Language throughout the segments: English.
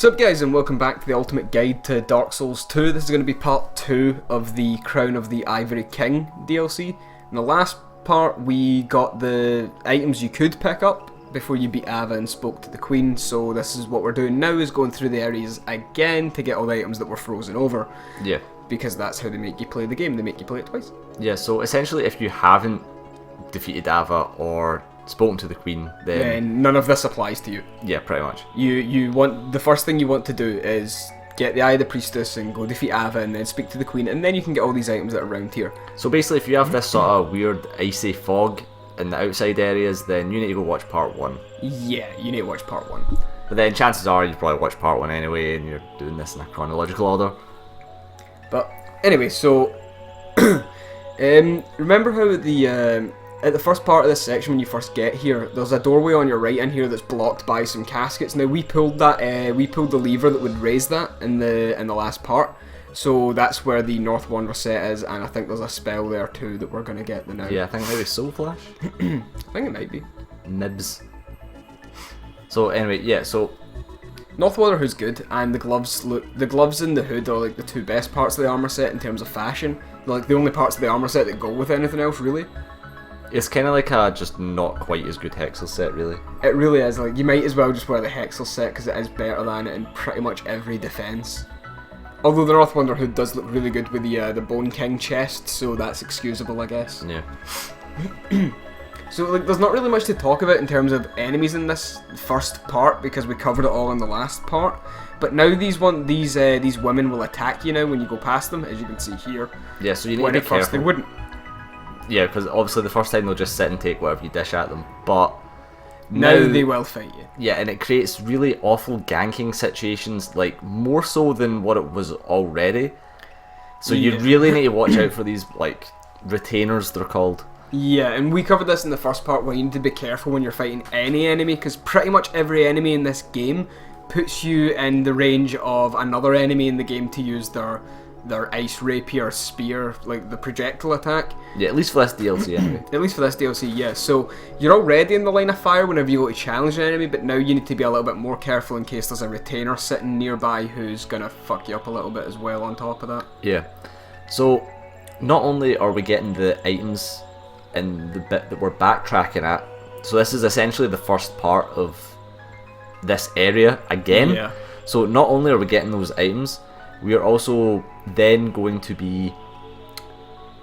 Sup guys, and welcome back to the ultimate guide to Dark Souls 2. This is going to be part 2 of the Crown of the Ivory King DLC. In the last part we got the items you could pick up before you beat Ava and spoke to the Queen, so this is what we're doing now, is going through the areas again to get all the items that were frozen over. Yeah. Because that's how they make you play the game, they make you play it twice. Yeah, so essentially if you haven't defeated Ava or spoken to the Queen, then none of this applies to you. Yeah, pretty much. You want, the first thing you want to do is get the Eye of the Priestess and go defeat Ava and then speak to the Queen, and then you can get all these items that are around here. So basically if you have this sort of weird icy fog in the outside areas, then you need to go watch part 1. Yeah, you need to watch part 1. But then chances are you probably watch part 1 anyway and you're doing this in a chronological order. But anyway, so remember how at the first part of this section when you first get here, there's a doorway on your right in here that's blocked by some caskets. Now we pulled that, we pulled the lever that would raise that in the last part. So that's where the North Wanderer set is, and I think there's a spell there too that we're gonna get now. Yeah, I think maybe Soul Flash. I think it might be. Nibs. So anyway, yeah, so North Wanderer Hood's good, and the gloves and the hood are like the two best parts of the armor set in terms of fashion. They're like the only parts of the armor set that go with anything else, really. it's kind of like a just not quite as good Hexel set, really. It really is. Like, you might as well just wear the Hexel set because it is better than it in pretty much every defense. Although the North Wanderer Hood does look really good with the Bone King chest, so that's excusable, I guess. Yeah. So, like, there's not really much to talk about in terms of enemies in this first part because we covered it all in the last part. But now these women will attack you now when you go past them, as you can see here. Yeah, so you need when to be at first careful. they wouldn't. Yeah, because obviously the first time they'll just sit and take whatever you dish at them, but now they will fight you. Yeah, and it creates really awful ganking situations, like more so than what it was already. So you really need to watch out for these, like, retainers, they're called. Yeah, and we covered this in the first part where you need to be careful when you're fighting any enemy, because pretty much every enemy in this game puts you in the range of another enemy in the game to use their ice rapier spear, like the projectile attack. Yeah, at least for this DLC anyway. At least for this DLC, yeah. So you're already in the line of fire whenever you go to challenge an enemy, but now you need to be a little bit more careful in case there's a retainer sitting nearby who's gonna fuck you up a little bit as well on top of that. Yeah. So not only are we getting the items in the bit that we're backtracking at, so this is essentially the first part of this area again. Yeah. So not only are we getting those items, we are also then going to be...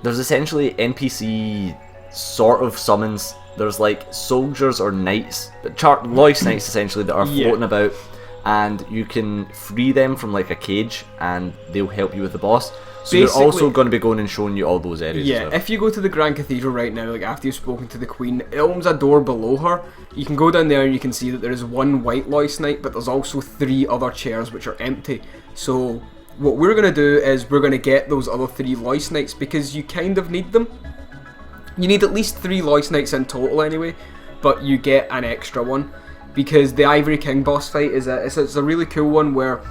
There's essentially NPC sort of summons. There's like soldiers or knights, Lois knights essentially, that are floating about, and you can free them from like a cage and they'll help you with the boss. So they're also going to be going and showing you all those areas. Yeah, if you go to the Grand Cathedral right now, like after you've spoken to the Queen, it opens a door below her. You can go down there and you can see that there is one white Lois Knight, but there's also 3 other chairs which are empty. So what we're going to do is we're going to get those other 3 Lois Knights because you kind of need them. You need at least 3 Lois Knights in total anyway, but you get an extra one because the Ivory King boss fight is it's a really cool one where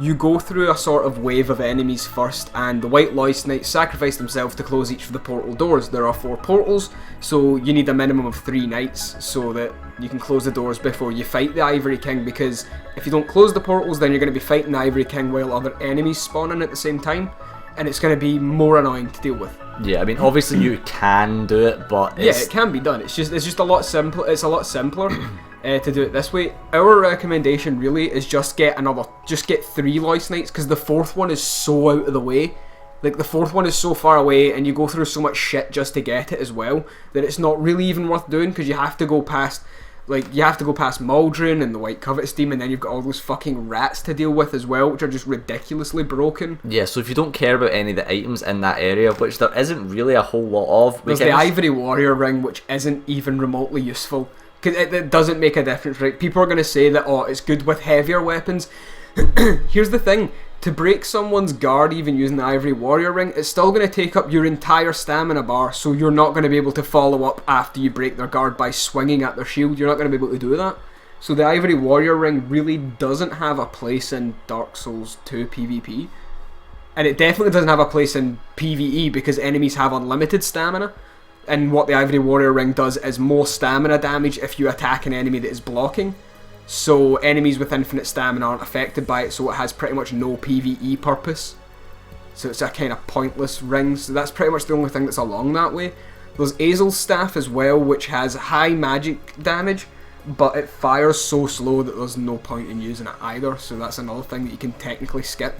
you go through a sort of wave of enemies first, and the White Lois Knights sacrifice themselves to close each of the portal doors. There are 4 portals, so you need a minimum of 3 knights so that you can close the doors before you fight the Ivory King, because if you don't close the portals then you're going to be fighting the Ivory King while other enemies spawn in at the same time, and it's going to be more annoying to deal with. Yeah, I mean obviously you can do it, but it's... Yeah, it can be done. It's just a lot simpler. It's a lot simpler to do it this way. Our recommendation really is just get 3 Lois Knights, because the 4th one is so out of the way. Like, the 4th one is so far away and you go through so much shit just to get it as well that it's not really even worth doing, because you have to go past Maldron and the White Covetous Demon, and then you've got all those fucking rats to deal with as well, which are just ridiculously broken. Yeah, so if you don't care about any of the items in that area, which there isn't really a whole lot of... There's the Ivory Warrior Ring, which isn't even remotely useful, because it doesn't make a difference, right? People are going to say that, oh, it's good with heavier weapons. Here's the thing. To break someone's guard even using the Ivory Warrior Ring, it's still going to take up your entire stamina bar, so you're not going to be able to follow up after you break their guard by swinging at their shield. You're not going to be able to do that. So the Ivory Warrior Ring really doesn't have a place in Dark Souls 2 PvP. And it definitely doesn't have a place in PvE because enemies have unlimited stamina. And what the Ivory Warrior Ring does is more stamina damage if you attack an enemy that is blocking. so enemies with infinite stamina aren't affected by it, so it has pretty much no PvE purpose. So it's a kind of pointless ring, so that's pretty much the only thing that's along that way. There's Azel's staff as well, which has high magic damage, but it fires so slow that there's no point in using it either, so that's another thing that you can technically skip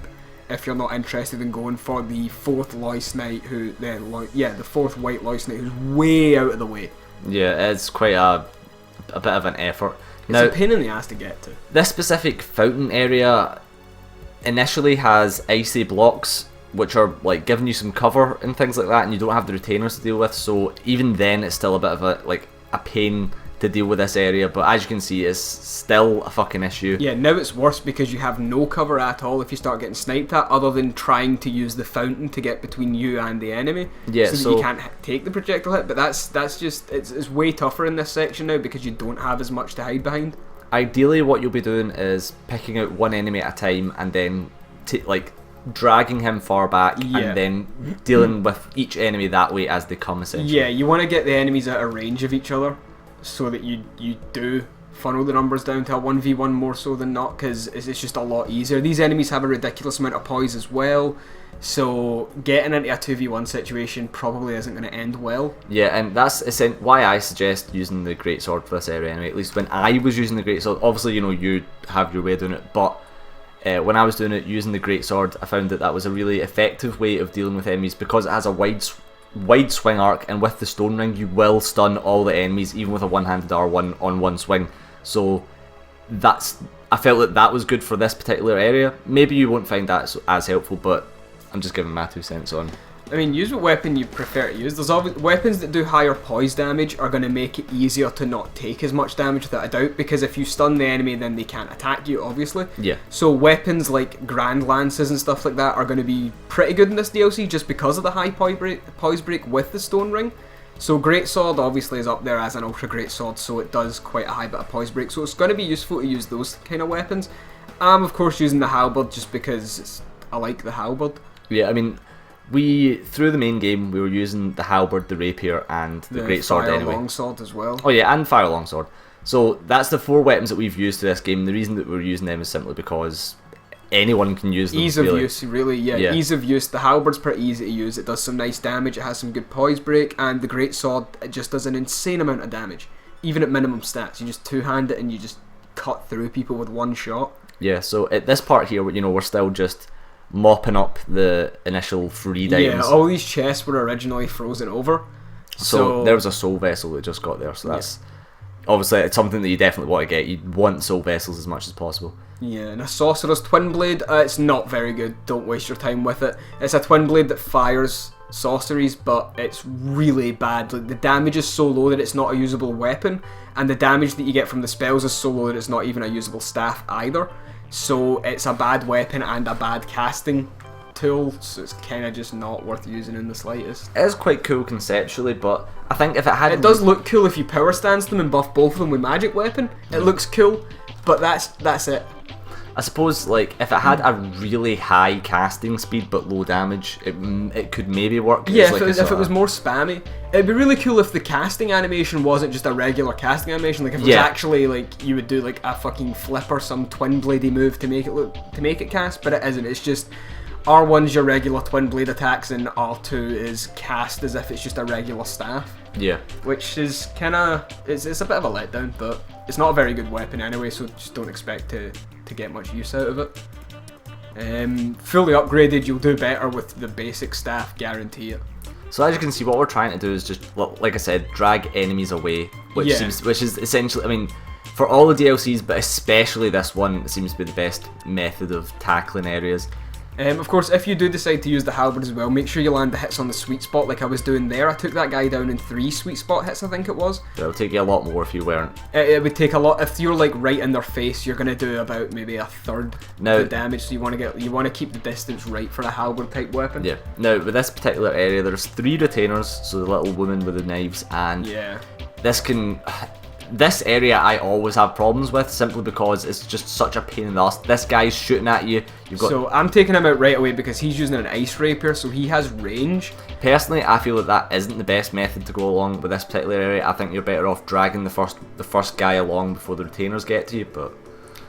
if you're not interested in going for the 4th Lois Knight, the 4th White Lois Knight, who's way out of the way. Yeah, it's quite a bit of an effort. It's a pain in the ass to get to. This specific fountain area initially has icy blocks, which are like giving you some cover and things like that, and you don't have the retainers to deal with, so even then it's still a bit of a pain to deal with this area, but as you can see, it's still a fucking issue. Yeah, now it's worse because you have no cover at all if you start getting sniped at, other than trying to use the fountain to get between you and the enemy, yeah, so that you can't take the projectile hit, but that's just, it's way tougher in this section now because you don't have as much to hide behind. Ideally, what you'll be doing is picking out one enemy at a time and then dragging him far back, and then dealing with each enemy that way as they come, essentially. Yeah, you want to get the enemies out of range of each other, so that you do funnel the numbers down to a 1v1 more so than not, because it's just a lot easier. These enemies have a ridiculous amount of poise as well, so getting into a 2v1 situation probably isn't going to end well. Yeah, and that's why I suggest using the greatsword for this area anyway. At least when I was using the greatsword, obviously, you know, you have your way of doing it, but when I was doing it using the greatsword, I found that was a really effective way of dealing with enemies, because it has a wide swing arc, and with the stone ring you will stun all the enemies even with a one-handed R1 on one swing. So I felt that was good for this particular area. Maybe you won't find that as helpful, but I'm just giving my 2 cents on. I mean, use what weapon you prefer to use. There's weapons that do higher poise damage are going to make it easier to not take as much damage, without a doubt, because if you stun the enemy then they can't attack you, obviously. Yeah. So weapons like Grand Lances and stuff like that are going to be pretty good in this DLC just because of the high poise break with the stone ring. So Greatsword obviously is up there as an ultra great sword, so it does quite a high bit of poise break, so it's going to be useful to use those kind of weapons. I'm of course using the halberd just because I like the halberd. Yeah, I mean, through the main game, we were using the halberd, the rapier, and the greatsword anyway. Fire longsword as well. Oh yeah, and fire longsword. So that's the 4 weapons that we've used to this game. The reason that we're using them is simply because anyone can use them. Ease of use, really, yeah. Ease of use. The halberd's pretty easy to use. It does some nice damage. It has some good poise break, and the greatsword, it just does an insane amount of damage, even at minimum stats. You just two-hand it and you just cut through people with one shot. Yeah. So at this part here, you know, we're still just mopping up the initial freed items. Yeah, all these chests were originally frozen over. So there was a soul vessel that just got there, so that's obviously it's something that you definitely want to get. You want soul vessels as much as possible. Yeah, and a sorcerer's twin blade, it's not very good, don't waste your time with it. It's a twin blade that fires sorceries, but it's really bad. Like, the damage is so low that it's not a usable weapon, and the damage that you get from the spells is so low that it's not even a usable staff either. So it's a bad weapon and a bad casting tool, so it's kind of just not worth using in the slightest. It is quite cool conceptually, but I think if it had... It does look cool if you power stance them and buff both of them with magic weapon. It looks cool, but that's it. I suppose, like, if it had a really high casting speed but low damage, it could maybe work. Yeah, if it was more spammy. It'd be really cool if the casting animation wasn't just a regular casting animation. Like, if it was actually, like, you would do, like, a fucking flip or some twin bladey move to make it cast, but it isn't. It's just R1's your regular twin blade attacks, and R2 is cast as if it's just a regular staff. Yeah. Which is kind of... It's a bit of a letdown, but it's not a very good weapon anyway, so just don't expect to get much use out of it. Fully upgraded, you'll do better with the basic staff, guarantee it. So as you can see, what we're trying to do is just, like I said, drag enemies away, which is essentially, I mean, for all the DLCs, but especially this one, it seems to be the best method of tackling areas. Of course, if you do decide to use the halberd as well, make sure you land the hits on the sweet spot like I was doing there. I took that guy down in 3 sweet spot hits, I think it was. It'll take you a lot more if you weren't. It would take a lot. If you're like right in their face, you're going to do about maybe a third of the damage, so you want to keep the distance right for a halberd type weapon. Yeah. Now, with this particular area, there's 3 retainers, so the little woman with the knives, and this can... this area I always have problems with, simply because it's just such a pain in the ass. This guy's shooting at you. You've got. So I'm taking him out right away because he's using an ice rapier, so he has range. Personally, I feel that isn't the best method to go along with this particular area. I think you're better off dragging the first guy along before the retainers get to you. But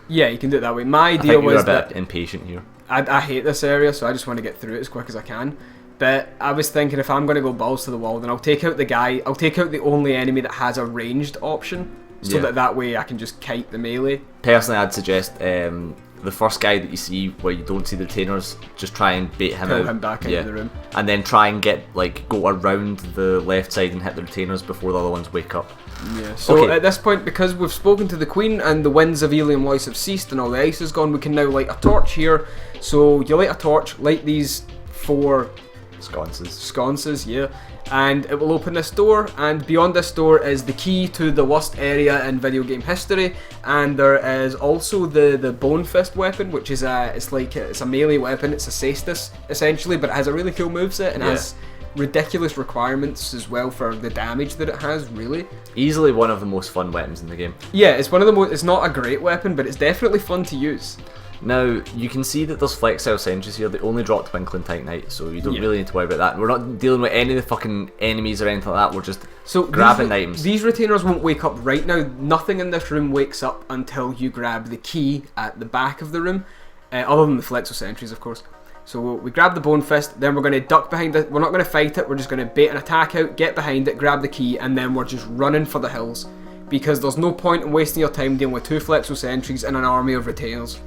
yeah, you can do it that way. My I idea think you're was a bit that impatient here. I hate this area, so I just want to get through it as quick as I can. But I was thinking, if I'm going to go balls to the wall, then I'll take out the guy. I'll take out the only enemy that has a ranged option, so that way I can just kite the melee. Personally, I'd suggest the first guy that you see where you don't see the retainers, just try and bait him Pull out. him back into the room. And then try and go around the left side and hit the retainers before the other ones wake up. Yeah, so at this point, because we've spoken to the Queen and the winds of Elium Lois have ceased and all the ice is gone, we can now light a torch here. So you light a torch, light these 4 sconces, yeah, and it will open this door, and beyond this door is the key to the worst area in video game history, and there is also the Bone Fist weapon, which is it's a melee weapon. It's a cestus essentially, but it has a really cool moveset and has ridiculous requirements as well for the damage that it has. Really, easily one of the most fun weapons in the game. Yeah, it's one of the most. It's not a great weapon, but it's definitely fun to use. Now, you can see that there's flexile sentries here. They only drop Twinkling Titanite, so you don't really need to worry about that. We're not dealing with any of the fucking enemies or anything like that. We're just grabbing items. These retainers won't wake up right now. Nothing in this room wakes up until you grab the key at the back of the room, other than the flexile sentries, of course. So we grab the Bone Fist, then we're going to duck behind it. We're not going to fight it. We're just going to bait an attack out, get behind it, grab the key, and then we're just running for the hills. Because there's no point in wasting your time dealing with 2 flexile sentries and an army of retainers.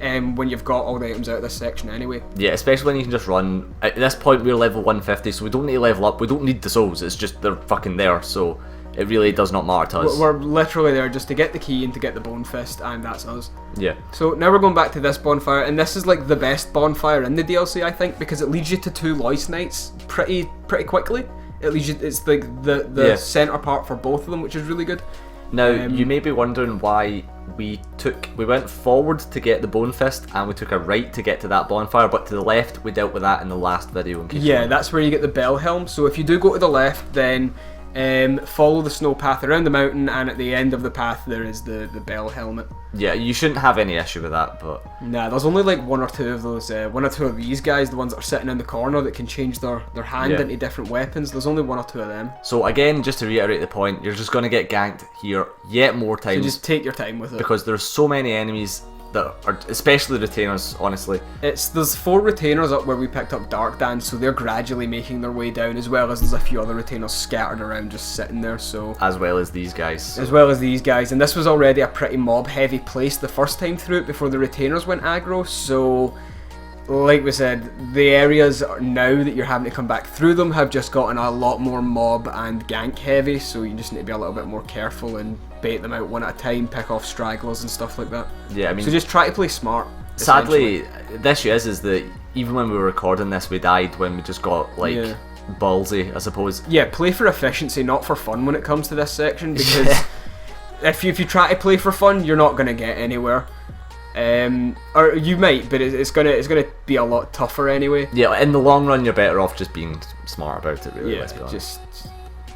When you've got all the items out of this section anyway. Yeah, especially when you can just run. At this point we're level 150, so we don't need to level up. We don't need the souls, it's just they're fucking there, so it really does not matter to us. We're literally there just to get the key and to get the Bone Fist, and that's us. Yeah. So now we're going back to this bonfire, and this is like the best bonfire in the DLC, I think, because it leads you to 2 Lois Knights pretty quickly. It leads you, it's like the center part for both of them, which is really good. Now, you may be wondering why we went forward to get the Bone Fist and we took a right to get to that bonfire, but to the left we dealt with that in the last video. In case that's where you get the bell helm. So if you do go to the left, then follow the snow path around the mountain, and at the end of the path there is the bell helmet. Yeah, you shouldn't have any issue with that, but nah, there's only like 1 or 2 of those, 1 or 2 of these guys, the ones that are sitting in the corner that can change their hand into different weapons. There's only 1 or 2 of them. So again, just to reiterate the point, you're just going to get ganked here yet more times. So just take your time with it. Because there's so many enemies that are, especially the retainers, honestly. There's 4 retainers up where we picked up Dark Dance, so they're gradually making their way down, as well as there's a few other retainers scattered around just sitting there. So as well as these guys. And this was already a pretty mob heavy place the first time through it before the retainers went aggro, so like we said, the areas now that you're having to come back through them have just gotten a lot more mob and gank heavy, so you just need to be a little bit more careful and bait them out one at a time, pick off stragglers and stuff like that. Yeah, I mean, so just try to play smart. Sadly, the issue is that even when we were recording this, we died when we just got ballsy, I suppose. Yeah, play for efficiency, not for fun when it comes to this section, because if you try to play for fun, you're not gonna get anywhere. Or you might, but it's gonna be a lot tougher anyway. Yeah, in the long run, you're better off just being smart about it. Really, let's be honest. Just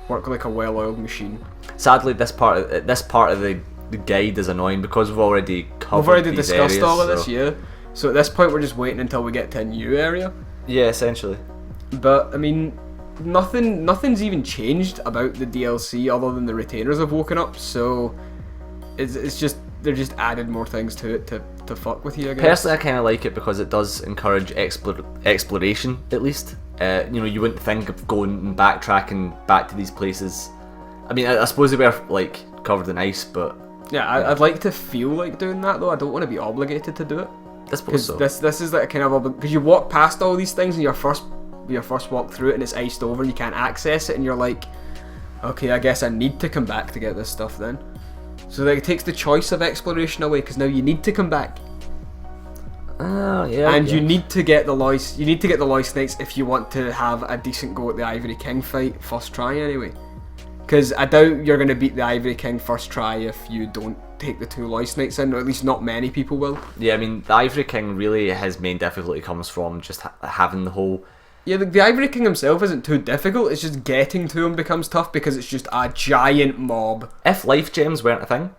work like a well-oiled machine. Sadly, this part of the guide is annoying because we've already discussed areas, all of this. Yeah. So at this point, we're just waiting until we get to a new area. Yeah, essentially. But I mean, nothing's even changed about the DLC other than the retainers have woken up. So it's just. They're just added more things to it to fuck with you, I guess. Personally, I kind of like it because it does encourage exploration, at least. You wouldn't think of going and backtracking back to these places. I mean, I suppose they were, covered in ice, but... Yeah, I'd like to feel like doing that, though. I don't want to be obligated to do it. I suppose so. This is like kind of... Because you walk past all these things in your first walk through it, and it's iced over, and you can't access it, and you're like, okay, I guess I need to come back to get this stuff then. So it takes the choice of exploration away, because now you need to come back. Oh, yeah. And you need to get the Lois. You need to get the Lois Knights if you want to have a decent go at the Ivory King fight first try, anyway. Because I doubt you're going to beat the Ivory King first try if you don't take the 2 Lois Knights in, or at least not many people will. Yeah, I mean, the Ivory King really, his main difficulty comes from just having the whole... Yeah, the Ivory King himself isn't too difficult, it's just getting to him becomes tough because it's just a giant mob. If life gems weren't a thing,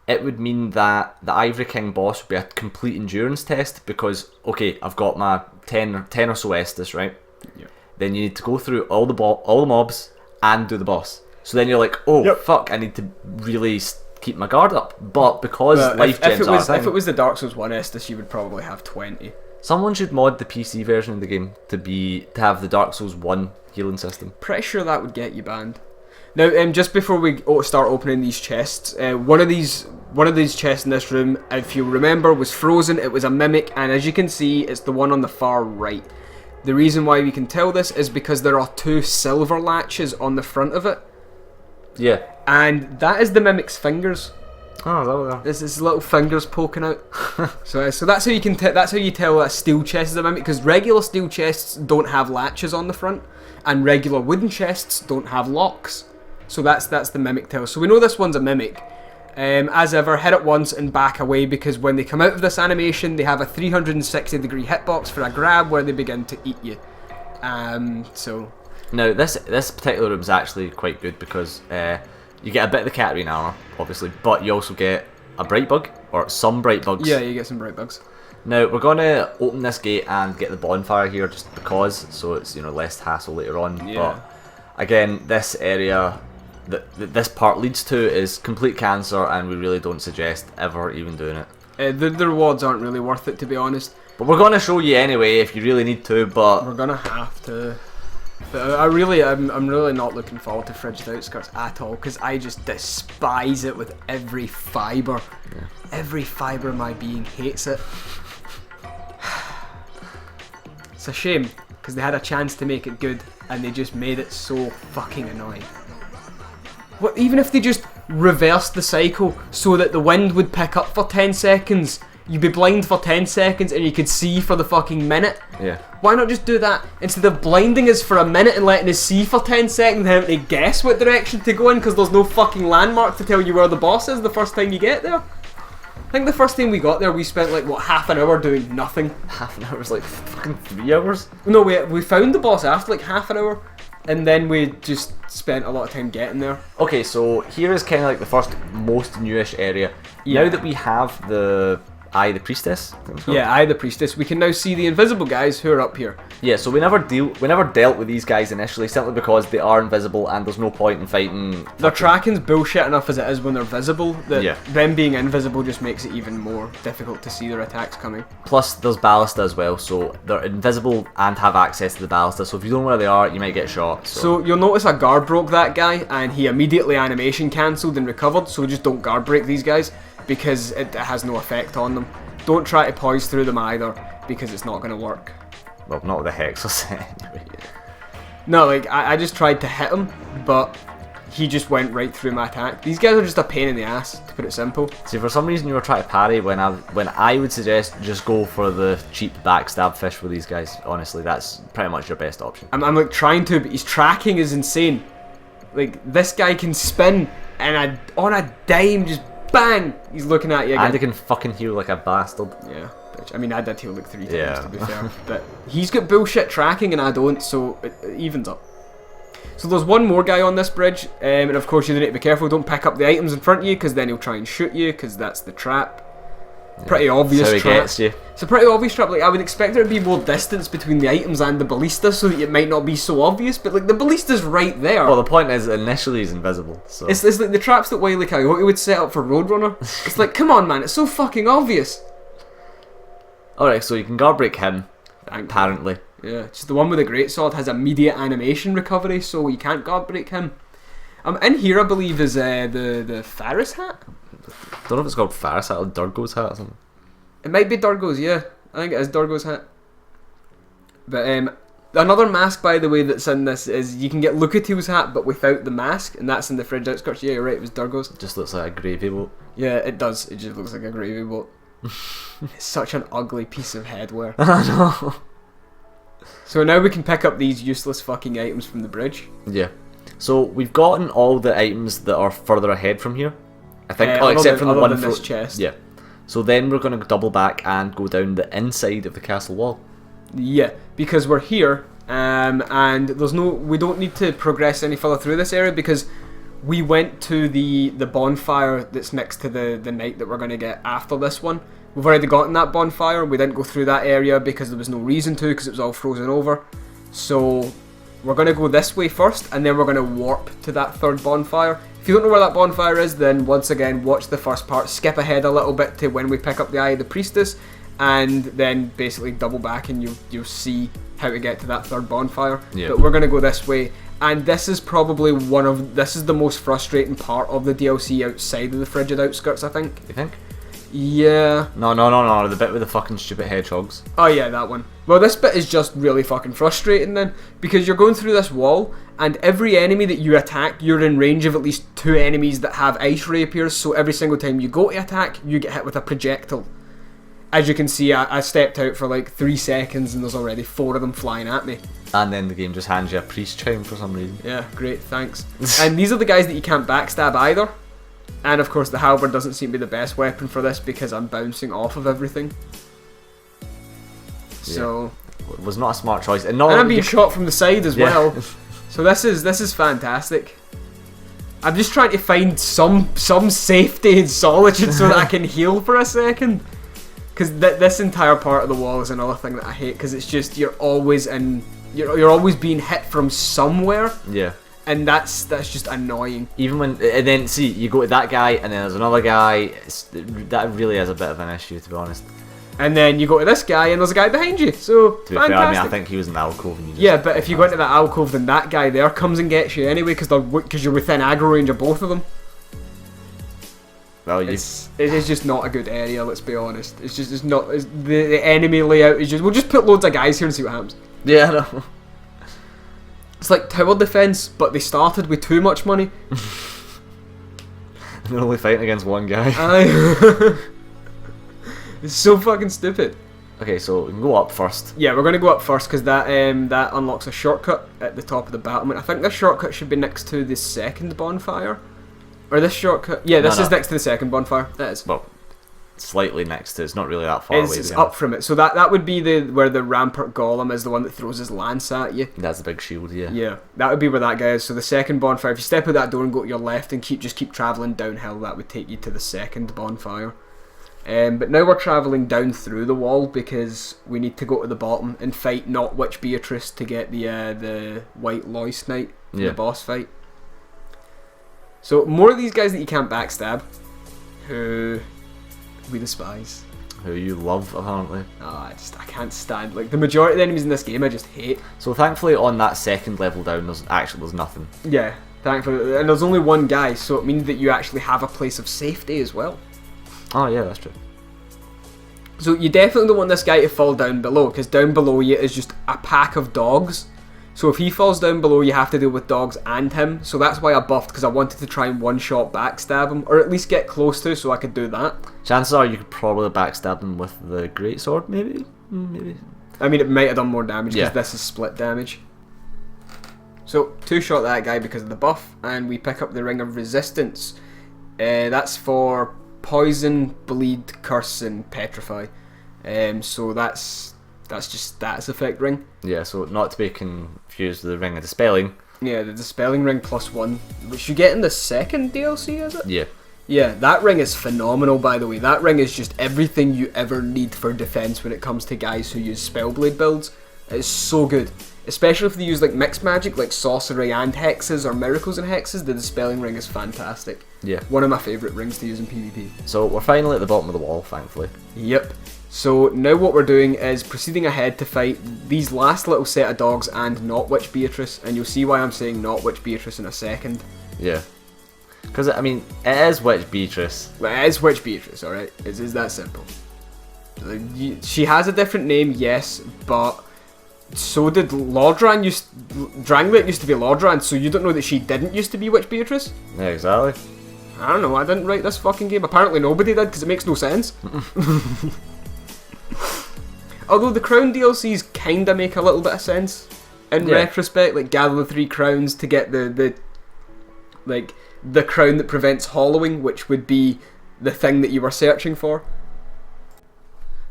it would mean that the Ivory King boss would be a complete endurance test because, okay, I've got my 10 or so Estus, right? Yeah. Then you need to go through all the mobs and do the boss. So then you're like, oh, fuck, I need to really keep my guard up. But because life gems are a thing... If it was the Dark Souls 1 Estus, you would probably have 20. Someone should mod the PC version of the game to have the Dark Souls 1 healing system. Pretty sure that would get you banned. Now, just before we start opening these chests, one of these chests in this room, if you remember, was frozen. It was a mimic, and as you can see, it's the one on the far right. The reason why we can tell this is because there are 2 silver latches on the front of it. Yeah. And that is the mimic's fingers. Oh, is that what There's his little fingers poking out. so that's how you can that's how you tell a steel chest is a mimic, because regular steel chests don't have latches on the front, and regular wooden chests don't have locks. So that's the mimic tell. So we know this one's a mimic. As ever, hit it once and back away, because when they come out of this animation, they have a 360-degree hitbox for a grab where they begin to eat you. So now this particular room is actually quite good because you get a bit of the Catarine armor, obviously, but you also get a bright bug, or some bright bugs. Yeah, you get some bright bugs. Now we're gonna open this gate and get the bonfire here just because, so it's, you know, less hassle later on. Yeah. But again, this area that this part leads to is complete cancer, and we really don't suggest ever even doing it. The rewards aren't really worth it, to be honest. But we're gonna show you anyway if you really need to. But we're gonna have to. But I'm really not looking forward to Frigid Outskirts at all, because I just despise it with every fibre. Yeah. Every fibre of my being hates it. It's a shame, because they had a chance to make it good, and they just made it so fucking annoying. What, even if they just reversed the cycle so that the wind would pick up for 10 seconds, you'd be blind for 10 seconds and you could see for the fucking minute. Yeah. Why not just do that? Instead of blinding us for a minute and letting us see for 10 seconds and having to guess what direction to go in because there's no fucking landmark to tell you where the boss is the first time you get there. I think the first time we got there we spent like, what, half an hour doing nothing. Half an hour was like fucking 3 hours? No, we found the boss after like half an hour. And then we just spent a lot of time getting there. Okay, so here is kind of like the first most newish area. Yeah. Now that we have the the Priestess. Yeah, the Priestess. We can now see the invisible guys who are up here. Yeah, so we never dealt with these guys initially, simply because they are invisible and there's no point in fighting. Their tracking's bullshit enough as it is when they're visible. That them being invisible just makes it even more difficult to see their attacks coming. Plus, there's ballista as well, so they're invisible and have access to the ballista. So if you don't know where they are, you might get shot. So you'll notice a guard broke that guy, and he immediately animation cancelled and recovered. So just don't guard break these guys, because it has no effect on them. Don't try to poise through them either, because it's not going to work. Well, not with the Hexer set anyway. No, like, I just tried to hit him, but he just went right through my attack. These guys are just a pain in the ass, to put it simple. See, for some reason you were trying to parry when I would suggest just go for the cheap backstab fish with these guys. Honestly, that's pretty much your best option. I'm like trying to, but his tracking is insane. Like, this guy can spin, and on a dime, just bang, he's looking at you again. And he can fucking heal like a bastard. Yeah, bitch. I mean, I did heal like 3 times, to be fair. But he's got bullshit tracking and I don't, so it evens up. So there's one more guy on this bridge, and of course you need to be careful. Don't pick up the items in front of you, because then he'll try and shoot you, because that's the trap. Yeah, pretty obvious that's how he gets you. It's a pretty obvious trap. Like, I would expect there to be more distance between the items and the ballista, so that it might not be so obvious. But like, the ballista's right there. Well, the point is, initially he's invisible. So it's like the traps that Wile E. Coyote would set up for Roadrunner. It's like, come on, man, it's so fucking obvious. Alright, so you can guard break him, apparently. Yeah, just the one with the greatsword has immediate animation recovery, so you can't guard break him. In here, I believe, is the Faris hat. I don't know if it's called Faris hat or Durgo's hat or something. It might be Durgo's, yeah. I think it is Durgo's hat. But another mask, by the way, that's in this is you can get Lucatiel's hat, but without the mask, and that's in the Frigid Outskirts. Yeah, you're right, it was Durgo's. It just looks like a gravy boat. Yeah, it does. It just looks like a gravy boat. It's such an ugly piece of headwear. I know. So now we can pick up these useless fucking items from the bridge. Yeah. So we've gotten all the items that are further ahead from here. I think, except from the one in this chest. Yeah. So then we're going to double back and go down the inside of the castle wall. Yeah, because we're here, and we don't need to progress any further through this area because we went to the bonfire that's next to the night that we're going to get after this one. We've already gotten that bonfire. We didn't go through that area because there was no reason to, because it was all frozen over. So we're going to go this way first, and then we're going to warp to that third bonfire. If you don't know where that bonfire is, then once again, watch the first part, skip ahead a little bit to when we pick up the Eye of the Priestess, and then basically double back and you'll see how to get to that third bonfire. Yeah. But we're going to go this way, and this is probably this is the most frustrating part of the DLC outside of the Frigid Outskirts, I think. You think? Yeah. No, the bit with the fucking stupid hedgehogs. Oh yeah, that one. Well, this bit is just really fucking frustrating then, because you're going through this wall, and every enemy that you attack, you're in range of at least 2 enemies that have ice rapiers, so every single time you go to attack, you get hit with a projectile. As you can see, I stepped out for like 3 seconds and there's already 4 of them flying at me. And then the game just hands you a priest chime for some reason. Yeah, great, thanks. And these are the guys that you can't backstab either. And of course the halberd doesn't seem to be the best weapon for this because I'm bouncing off of everything. So it was not a smart choice. And I'm being shot from the side as well. So this is fantastic. I'm just trying to find some safety and solitude so that I can heal for a second. Because this entire part of the wall is another thing that I hate, because it's just you're always being hit from somewhere. Yeah. And that's just annoying. Even when, and then see, you go to that guy, and then there's another guy. That really is a bit of an issue, to be honest. And then you go to this guy, and there's a guy behind you. So to be fair, I mean, I think he was in the alcove. And yeah, but if you go into that alcove, then that guy there comes and gets you anyway, because you're within aggro range of both of them. Well, it is just not a good area. Let's be honest. The enemy layout is just. We'll just put loads of guys here and see what happens. Yeah, I know. It's like tower defense, but they started with too much money. They're only fighting against one guy. It's so fucking stupid. Okay, so we can go up first. Yeah, we're gonna go up first because that unlocks a shortcut at the top of the battlement. I think this shortcut should be next to the second bonfire, or this shortcut. Yeah, this is next to the second bonfire. That is. Well, slightly next to. It's not really that far away. It's up from it. So that would be where the rampart golem is, the one that throws his lance at you. That's the big shield, yeah. Yeah, that would be where that guy is. So the second bonfire, if you step out that door and go to your left and just keep travelling downhill, that would take you to the second bonfire. But now we're travelling down through the wall because we need to go to the bottom and fight not Witch Beatrice to get the White Lois Knight in the boss fight. So more of these guys that you can't backstab, who we despise. Who you love, apparently. I can't stand, like, the majority of the enemies in this game I just hate. So thankfully on that second level down there's nothing. Yeah, thankfully, and there's only one guy, so it means that you actually have a place of safety as well. Oh yeah, that's true. So you definitely don't want this guy to fall down below, because down below you is just a pack of dogs. So if he falls down below, you have to deal with dogs and him. So that's why I buffed, because I wanted to try and one-shot backstab him, or at least get close to, so I could do that. Chances are you could probably backstab him with the greatsword, maybe? Maybe. I mean, it might have done more damage, because this is split damage. So, two-shot that guy because of the buff, and we pick up the Ring of Resistance. That's for Poison, Bleed, Curse, and Petrify. So that's just status effect ring. Yeah, so not to be confused with the Ring of Dispelling. Yeah, the Dispelling ring +1, which you get in the second DLC, is it? Yeah. Yeah, that ring is phenomenal, by the way. That ring is just everything you ever need for defense when it comes to guys who use Spellblade builds. It's so good. Especially if they use like mixed magic, like sorcery and hexes, or miracles and hexes, the Dispelling ring is fantastic. Yeah. One of my favourite rings to use in PvP. So we're finally at the bottom of the wall, thankfully. Yep. So now what we're doing is proceeding ahead to fight these last little set of dogs and not Witch Beatrice, and you'll see why I'm saying not Witch Beatrice in a second. Yeah. Because, I mean, it is Witch Beatrice. Well, it is Witch Beatrice, alright? It is that simple. She has a different name, yes, but so did Lordran. Drangleic used to be Lordran, so you don't know that she didn't used to be Witch Beatrice? Yeah, exactly. I don't know, I didn't write this fucking game. Apparently nobody did, because it makes no sense. Although the Crown DLCs kinda make a little bit of sense in retrospect, like gather the 3 crowns to get the crown that prevents hollowing, which would be the thing that you were searching for.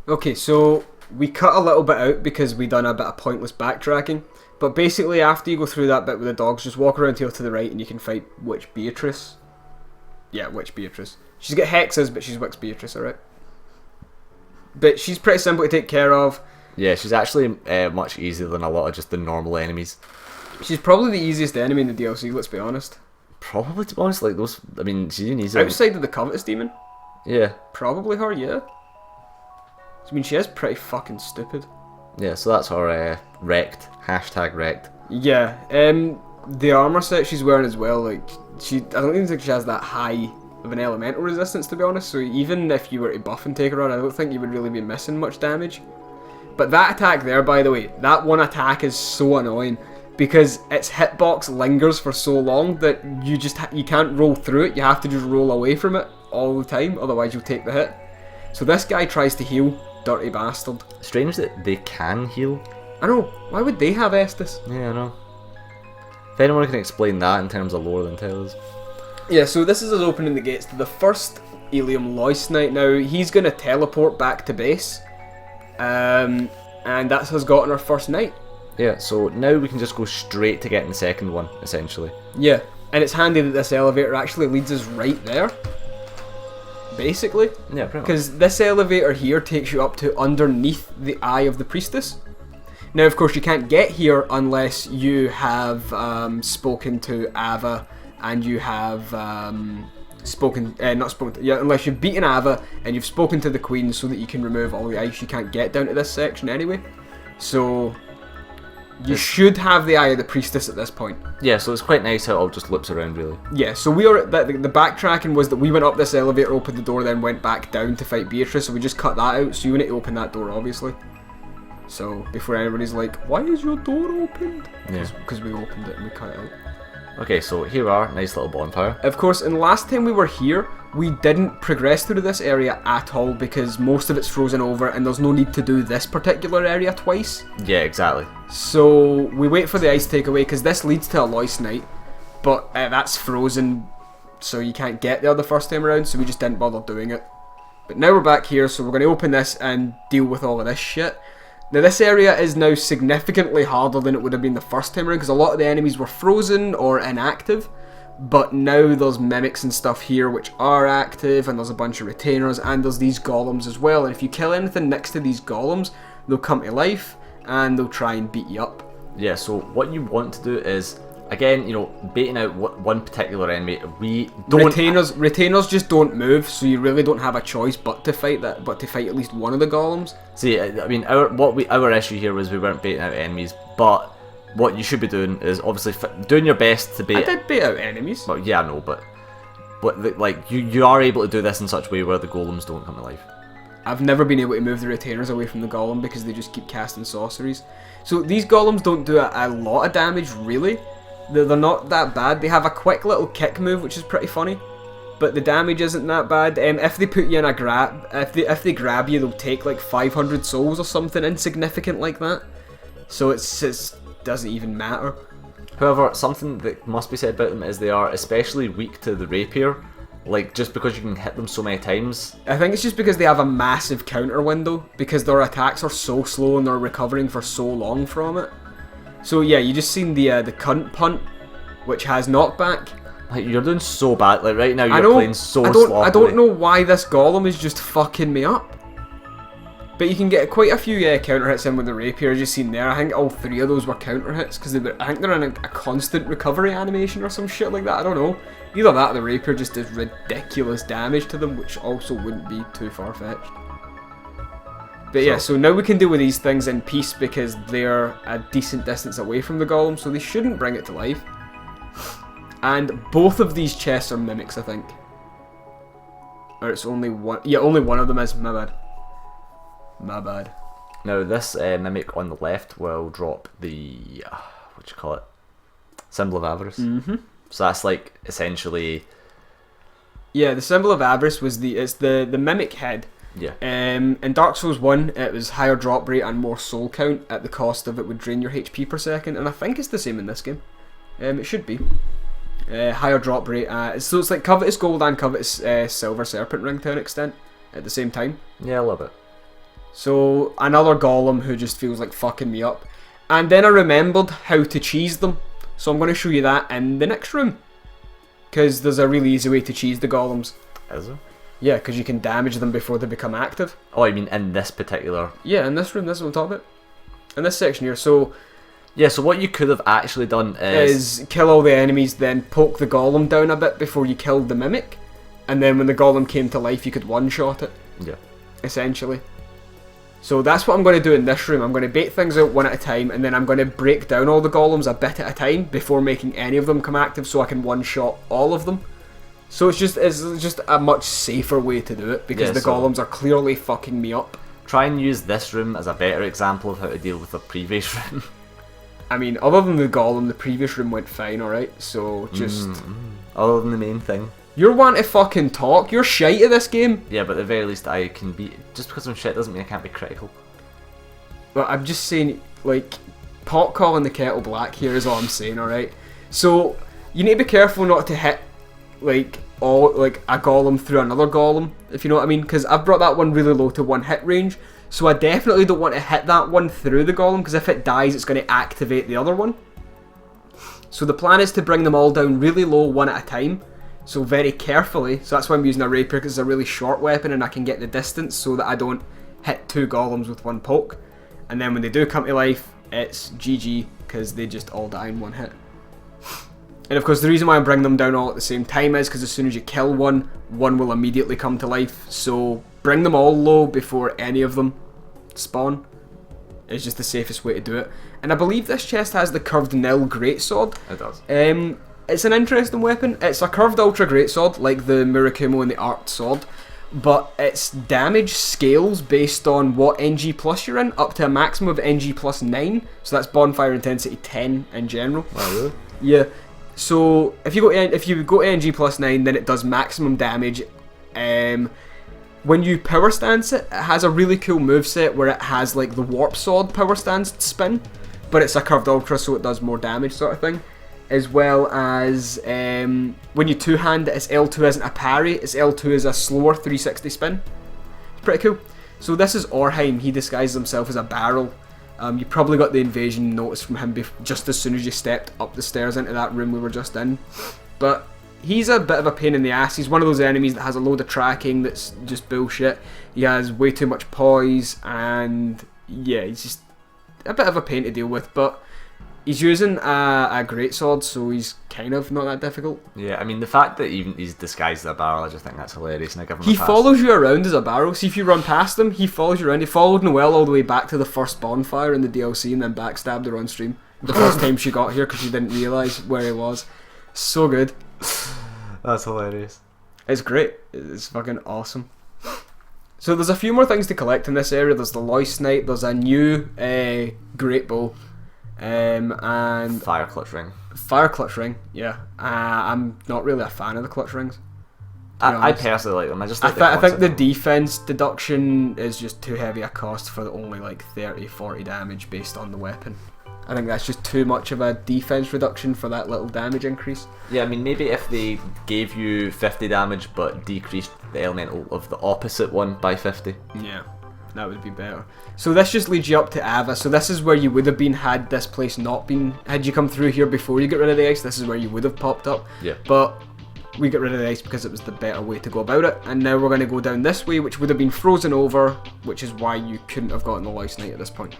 Okay, so we cut a little bit out because we done a bit of pointless backtracking. But basically, after you go through that bit with the dogs, just walk around here to the right and you can fight Witch Beatrice. Yeah, Witch Beatrice. She's got hexes, but she's Witch Beatrice, alright? But she's pretty simple to take care of. Yeah, she's actually much easier than a lot of just the normal enemies. She's probably the easiest enemy in the DLC, let's be honest. Probably, to be honest, like those, I mean, she's even easier. Outside of the Covetous Demon? Yeah. Probably her, yeah. I mean, she is pretty fucking stupid. Yeah, so that's her wrecked. Hashtag wrecked. Yeah, the armor set she's wearing as well, like, I don't even think she has that high of an elemental resistance, to be honest, so even if you were to buff and take her on, I don't think you would really be missing much damage. But that attack there, by the way, that one attack is so annoying, because its hitbox lingers for so long that you can't roll through it, you have to just roll away from it all the time, otherwise you'll take the hit. So this guy tries to heal, dirty bastard. Strange that they can heal. I know, why would they have Estus? Yeah, I know. If anyone can explain that in terms of lore, then tell us. Yeah, so this is us opening the gates to the first Ilium Lois Knight. Now, he's going to teleport back to base, and that's us gotten our first knight. Yeah, so now we can just go straight to getting the second one, essentially. Yeah, and it's handy that this elevator actually leads us right there, basically. Yeah, pretty much. Because this elevator here takes you up to underneath the Eye of the Priestess. Now, of course, you can't get here unless you have spoken to Ava, and you have unless you've beaten Ava and you've spoken to the Queen so that you can remove all the ice. You can't get down to this section anyway. So you should have the Eye of the Priestess at this point. Yeah, so it's quite nice how it all just loops around, really. Yeah, so we are the backtracking was that we went up this elevator, opened the door, then went back down to fight Beatrice. So we just cut that out. So you need to open that door, obviously. So before anybody's like, why is your door opened? Yeah. Because we opened it and we cut it out. Okay, so here we are, nice little bonfire. Of course, and last time we were here, we didn't progress through this area at all because most of it's frozen over and there's no need to do this particular area twice. Yeah, exactly. So we wait for the ice takeaway because this leads to a Lois Knight, but that's frozen, so you can't get there the first time around, so we just didn't bother doing it. But now we're back here, so we're going to open this and deal with all of this shit. Now this area is now significantly harder than it would have been the first time around because a lot of the enemies were frozen or inactive, but now there's mimics and stuff here which are active, and there's a bunch of retainers, and there's these golems as well, and if you kill anything next to these golems, they'll come to life and they'll try and beat you up. Yeah, so what you want to do is, again, you know, baiting out one particular enemy. We don't retainers just don't move, so you really don't have a choice but to fight at least one of the golems. See, I mean, our issue here was we weren't baiting out enemies, but what you should be doing is obviously doing your best to bait. I did bait out enemies. Well, yeah, I know, but like you are able to do this in such a way where the golems don't come to life. I've never been able to move the retainers away from the golem because they just keep casting sorceries. So these golems don't do a lot of damage, really. They're not that bad. They have a quick little kick move, which is pretty funny, but the damage isn't that bad. If they put you in a grab, if they grab you, they'll take like 500 souls or something insignificant like that. So it doesn't even matter. However, something that must be said about them is they are especially weak to the rapier. Like, just because you can hit them so many times. I think it's just because they have a massive counter window, because their attacks are so slow and they're recovering for so long from it. So yeah, you just seen the cunt punt, which has knockback. Like, you're doing so bad. Like, right now you're playing so sloppily. I don't know why this golem is just fucking me up. But you can get quite a few counter hits in with the rapier, as you've seen there. I think all 3 of those were counter hits, because I think they're in a constant recovery animation or some shit like that. I don't know. Either that or the rapier just does ridiculous damage to them, which also wouldn't be too far-fetched. But yeah, so now we can deal with these things in peace because they're a decent distance away from the golem, so they shouldn't bring it to life. And both of these chests are mimics, I think. Or it's only one. Yeah, only one of them is. My bad. My bad. Now this mimic on the left will drop the what you call it, symbol of avarice. Mm-hmm. So that's like essentially. Yeah, the symbol of avarice was the mimic head. Yeah. In Dark Souls 1, it was higher drop rate and more soul count at the cost of it would drain your HP per second, and I think it's the same in this game. It should be. Higher drop rate. So it's like Covetous Gold and Covetous Silver Serpent Ring to an extent at the same time. Yeah, I love it. So another golem who just feels like fucking me up. And then I remembered how to cheese them. So I'm going to show you that in the next room. Because there's a really easy way to cheese the golems. Is there? Yeah, because you can damage them before they become active. Oh, I mean in this particular... Yeah, in this room, this is what I'm talking about. In this section here, so... Yeah, so what you could have actually done is... kill all the enemies, then poke the golem down a bit before you killed the mimic. And then when the golem came to life, you could one-shot it. Yeah. Essentially. So that's what I'm going to do in this room. I'm going to bait things out one at a time, and then I'm going to break down all the golems a bit at a time before making any of them come active, so I can one-shot all of them. So it's just a much safer way to do it, because the golems are clearly fucking me up. Try and use this room as a better example of how to deal with the previous room. I mean, other than the golem, the previous room went fine, alright? So just... Other than the main thing. You're one to fucking talk. You're shite at this game. Yeah, but at the very least I can be... Just because I'm shit doesn't mean I can't be critical. Well, I'm just saying, like, pot calling the kettle black here is all I'm saying, alright? So, you need to be careful not to hit, like, a golem through another golem, if you know what I mean? Because I've brought that one really low to 1 hit range, so I definitely don't want to hit that one through the golem, because if it dies, it's going to activate the other one. So the plan is to bring them all down really low one at a time. So very carefully, so that's why I'm using a rapier, because it's a really short weapon and I can get the distance so that I don't hit 2 golems with 1 poke. And then when they do come to life, it's GG, because they just all die in 1 hit. And of course the reason why I'm bringing them down all at the same time is because as soon as you kill one will immediately come to life. So bring them all low before any of them spawn. It's just the safest way to do it. And I believe this chest has the curved nil greatsword. It does. It's an interesting weapon. It's a curved ultra greatsword, like the Murakumo and the arced sword, but its damage scales based on what NG plus you're in, up to a maximum of NG plus 9. So that's bonfire intensity 10 in general. Oh really? Yeah. So if you go to NG plus 9, then it does maximum damage. When you power stance it, it has a really cool moveset where it has like the warp sword power stance spin, but it's a curved ultra, so it does more damage, sort of thing. As well as when you two-hand it, its L2 isn't a parry, its L2 is a slower 360 spin. It's pretty cool. So this is Orheim. He disguises himself as a barrel. You probably got the invasion notice from him just as soon as you stepped up the stairs into that room we were just in. But he's a bit of a pain in the ass. He's one of those enemies that has a load of tracking that's just bullshit. He has way too much poise, and yeah, he's just a bit of a pain to deal with, but he's using a greatsword, so he's kind of not that difficult. Yeah, I mean, the fact that even he's disguised as a barrel, I just think that's hilarious, and I give him He a pass. follows you around as a barrel. See, if you run past him, he follows you around. He followed Noelle all the way back to the first bonfire in the DLC and then backstabbed her on stream the first time she got here because she didn't realise where he was. So good. That's hilarious. It's great. It's fucking awesome. So there's a few more things to collect in this area. There's the Loist Knight, there's a new Great Bow, and Fire Clutch Ring. Fire Clutch Ring, yeah. I'm not really a fan of the Clutch Rings. I personally like them. I just like I think the defense deduction is just too heavy a cost for only like 30-40 damage based on the weapon. I think that's just too much of a defense reduction for that little damage increase. Yeah, I mean, maybe if they gave you 50 damage but decreased the elemental of the opposite one by 50. Yeah, that would be better. So this just leads you up to Ava. So this is where you would have been had this place not been... Had you come through here before you get rid of the ice, this is where you would have popped up. Yeah. But we got rid of the ice because it was the better way to go about it. And now we're going to go down this way, which would have been frozen over, which is why you couldn't have gotten the Loist Knight at this point.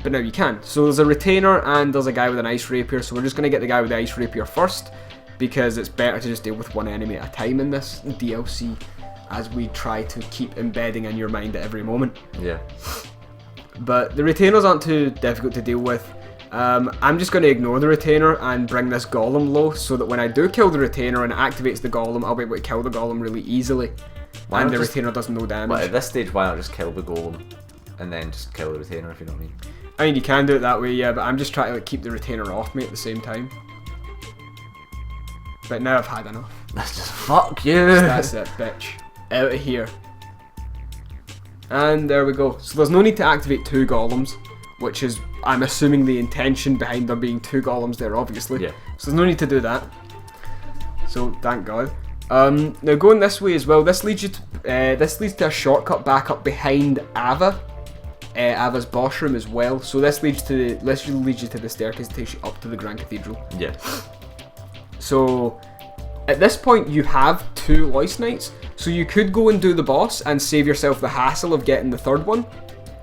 But now you can. So there's a retainer and there's a guy with an ice rapier, so we're just going to get the guy with the ice rapier first, because it's better to just deal with one enemy at a time in this DLC, as we try to keep embedding in your mind at every moment. Yeah. But the retainers aren't too difficult to deal with. I'm just going to ignore the retainer and bring this golem low, so that when I do kill the retainer and it activates the golem, I'll be able to kill the golem really easily. And the retainer does no damage. But at this stage, why not just kill the golem and then just kill the retainer, if you know what I mean? I mean, you can do it that way, yeah, but I'm just trying to like keep the retainer off me at the same time. But now I've had enough. That's just fuck you. That's it, bitch. Out of here. And there we go. So there's no need to activate 2 golems, which is, I'm assuming, the intention behind there being 2 golems there, obviously. Yeah. So there's no need to do that. So thank God. Now going this way as well, this leads to a shortcut back up behind Ava. Ava's boss room as well. So this leads you to the staircase that takes you up to the Grand Cathedral. Yeah. So at this point you have 2 Lois Knights, so you could go and do the boss and save yourself the hassle of getting the third one.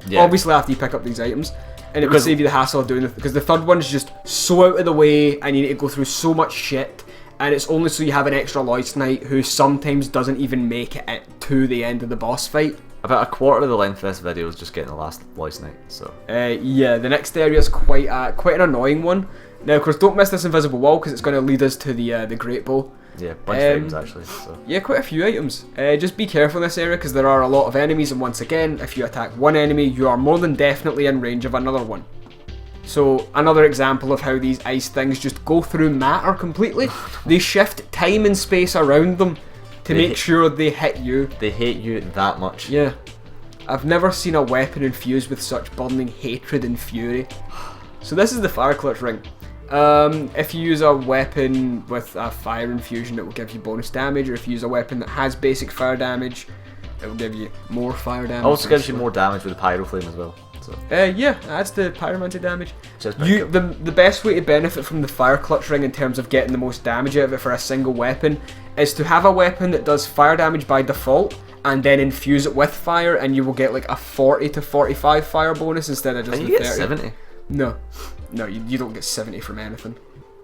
Yeah. Obviously after you pick up these items. And it would save you the hassle of doing it, because the third one's just so out of the way and you need to go through so much shit, and it's only so you have an extra Lois Knight who sometimes doesn't even make it to the end of the boss fight. About a quarter of the length of this video is just getting the last Lois Knight, so... yeah, the next area is quite an annoying one. Now, of course, don't miss this invisible wall, because it's going to lead us to the Great Bow. Yeah, bunch of items actually. So. Yeah, quite a few items. Just be careful in this area, because there are a lot of enemies, and once again, if you attack one enemy, you are more than definitely in range of another one. So, another example of how these ice things just go through matter completely. They shift time and space around them to make sure they hit you. They hate you that much. Yeah. I've never seen a weapon infused with such burning hatred and fury. So this is the Fire Clutch Ring. If you use a weapon with a fire infusion, it will give you bonus damage, or if you use a weapon that has basic fire damage, it will give you more fire damage. Also gives you more damage with the Pyro Flame as well. So. Yeah, adds the pyromancy damage. The best way to benefit from the Fire Clutch Ring in terms of getting the most damage out of it for a single weapon is to have a weapon that does fire damage by default, and then infuse it with fire, and you will get like a 40 to 45 fire bonus instead of just and the you 30. Get 70? No, you don't get 70 from anything.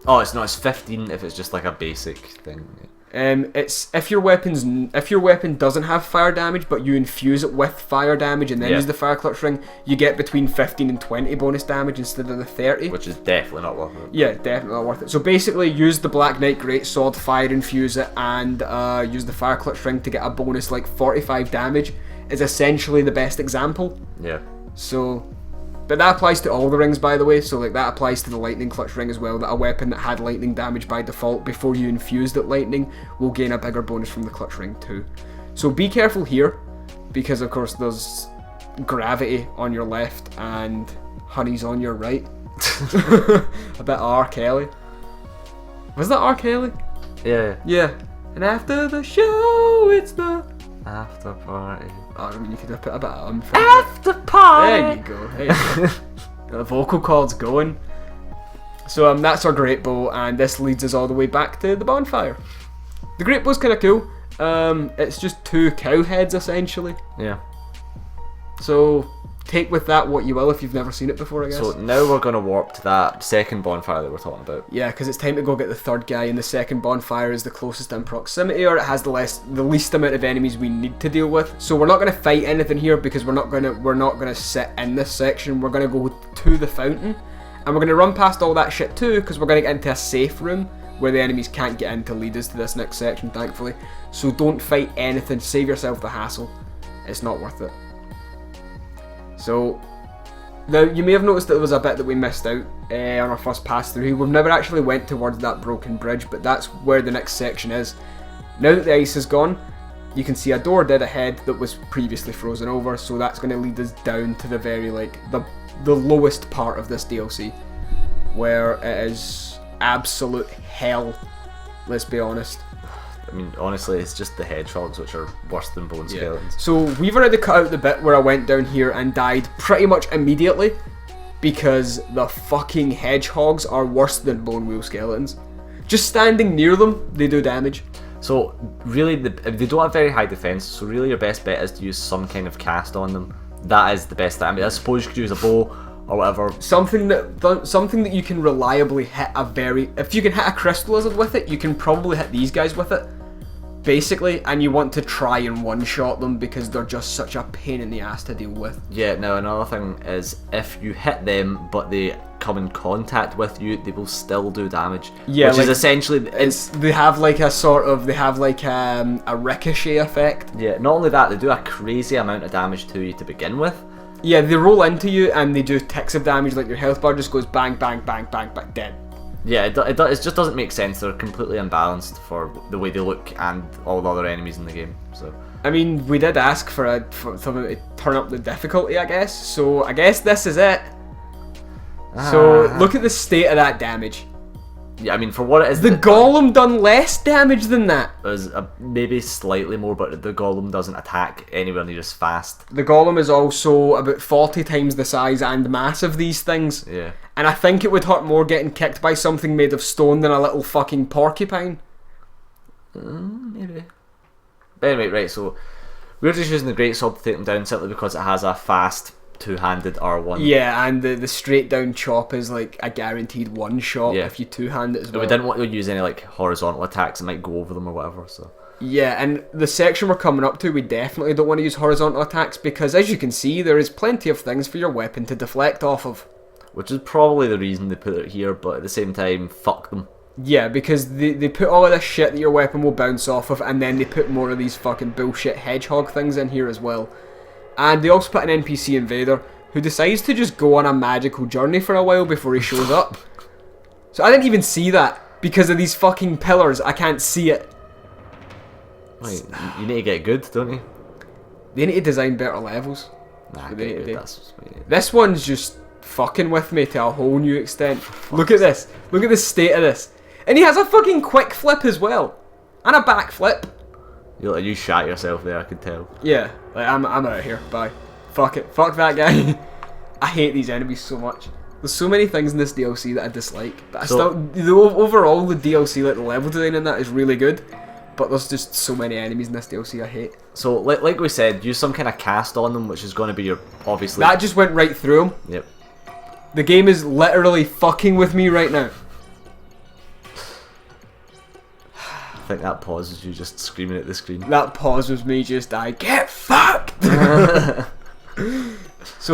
Oh, it's 15 if it's just like a basic thing. It's if your weapon doesn't have fire damage, but you infuse it with fire damage and then use the Fire Clutch Ring, you get between 15 and 20 bonus damage instead of the 30. Which is definitely not worth it. Yeah, definitely not worth it. So basically, use the Black Knight Greatsword, fire infuse it, and use the Fire Clutch Ring to get a bonus like 45 damage. Is essentially the best example. Yeah. So. But that applies to all the rings, by the way, so like that applies to the Lightning Clutch Ring as well, that a weapon that had lightning damage by default before you infused it lightning will gain a bigger bonus from the Clutch Ring too. So be careful here, because of course there's gravity on your left and honey's on your right. A bit of R. Kelly. Was that R. Kelly? Yeah. Yeah. And after the show, it's the... After party. Oh, I mean, you could have put a bit of After party! There you go. There you go. The vocal cords going. So that's our Great Bow, and this leads us all the way back to the bonfire. The Great Bow's kind of cool. It's just 2 cow heads, essentially. Yeah. So take with that what you will if you've never seen it before, I guess. So now we're going to warp to that second bonfire that we're talking about. Yeah, because it's time to go get the third guy, and the second bonfire is the closest in proximity, or it has the least amount of enemies we need to deal with. So we're not going to fight anything here, because we're not going to sit in this section. We're going to go to the fountain, and we're going to run past all that shit too, because we're going to get into a safe room where the enemies can't get in to lead us to this next section, thankfully. So don't fight anything. Save yourself the hassle. It's not worth it. So, now you may have noticed that there was a bit that we missed out on our first pass through. We've never actually went towards that broken bridge, but that's where the next section is. Now that the ice is gone, you can see a door dead ahead that was previously frozen over, so that's going to lead us down to the very, the lowest part of this DLC, where it is absolute hell, let's be honest. I mean, honestly, it's just the hedgehogs which are worse than bone skeletons. So we've already cut out the bit where I went down here and died pretty much immediately, because the fucking hedgehogs are worse than bone wheel skeletons. Just standing near them, they do damage. So really, they don't have very high defense, so really your best bet is to use some kind of cast on them. That is the best thing. I mean, I suppose you could use a bow or whatever. Something that you can reliably hit if you can hit a crystal lizard with it, you can probably hit these guys with it. Basically, and you want to try and one-shot them because they're just such a pain in the ass to deal with. Yeah, now another thing is, if you hit them but they come in contact with you, they will still do damage. Yeah, which is essentially... They have a ricochet effect. Yeah, not only that, they do a crazy amount of damage to you to begin with. Yeah, they roll into you and they do ticks of damage, like your health bar just goes bang, bang, bang, bang, bang, dead. Yeah, it just doesn't make sense. They're completely unbalanced for the way they look and all the other enemies in the game. So I mean, we did ask for something to turn up the difficulty, I guess. So I guess this is it. So look at the state of that damage. Yeah, I mean, for what it is, The golem done less damage than that. There's maybe slightly more, but the golem doesn't attack anywhere near as fast. The golem is also about 40 times the size and mass of these things. Yeah. And I think it would hurt more getting kicked by something made of stone than a little fucking porcupine. Maybe. But anyway, right, so we're just using the greatsword to take them down simply because it has a fast two-handed R1. Yeah, and the straight down chop is like a guaranteed one shot if you two-hand it as well. We didn't want to use any like horizontal attacks that might go over them or whatever, so... Yeah, and the section we're coming up to, we definitely don't want to use horizontal attacks because, as you can see, there is plenty of things for your weapon to deflect off of. Which is probably the reason they put it here, but at the same time, fuck them. Yeah, because they put all of this shit that your weapon will bounce off of, and then they put more of these fucking bullshit hedgehog things in here as well. And they also put an NPC invader who decides to just go on a magical journey for a while before he shows up. So I didn't even see that because of these fucking pillars. I can't see it. Wait, you need to get good, don't you? They need to design better levels. Nah, So get good, that's what you need. This one's just fucking with me to a whole new extent. Look at this. Look at the state of this. And he has a fucking quick flip as well. And a back flip. You shat yourself there, I could tell. Yeah, like, I'm out of here. Bye. Fuck it. Fuck that guy. I hate these enemies so much. There's so many things in this DLC that I dislike. But overall, the DLC, like the level design in that is really good. But there's just so many enemies in this DLC I hate. So, like we said, use some kind of cast on them, which is going to be your, obviously... That just went right through him. Yep. The game is literally fucking with me right now. I think that pause is you just screaming at the screen. That pause was me just, get fucked! So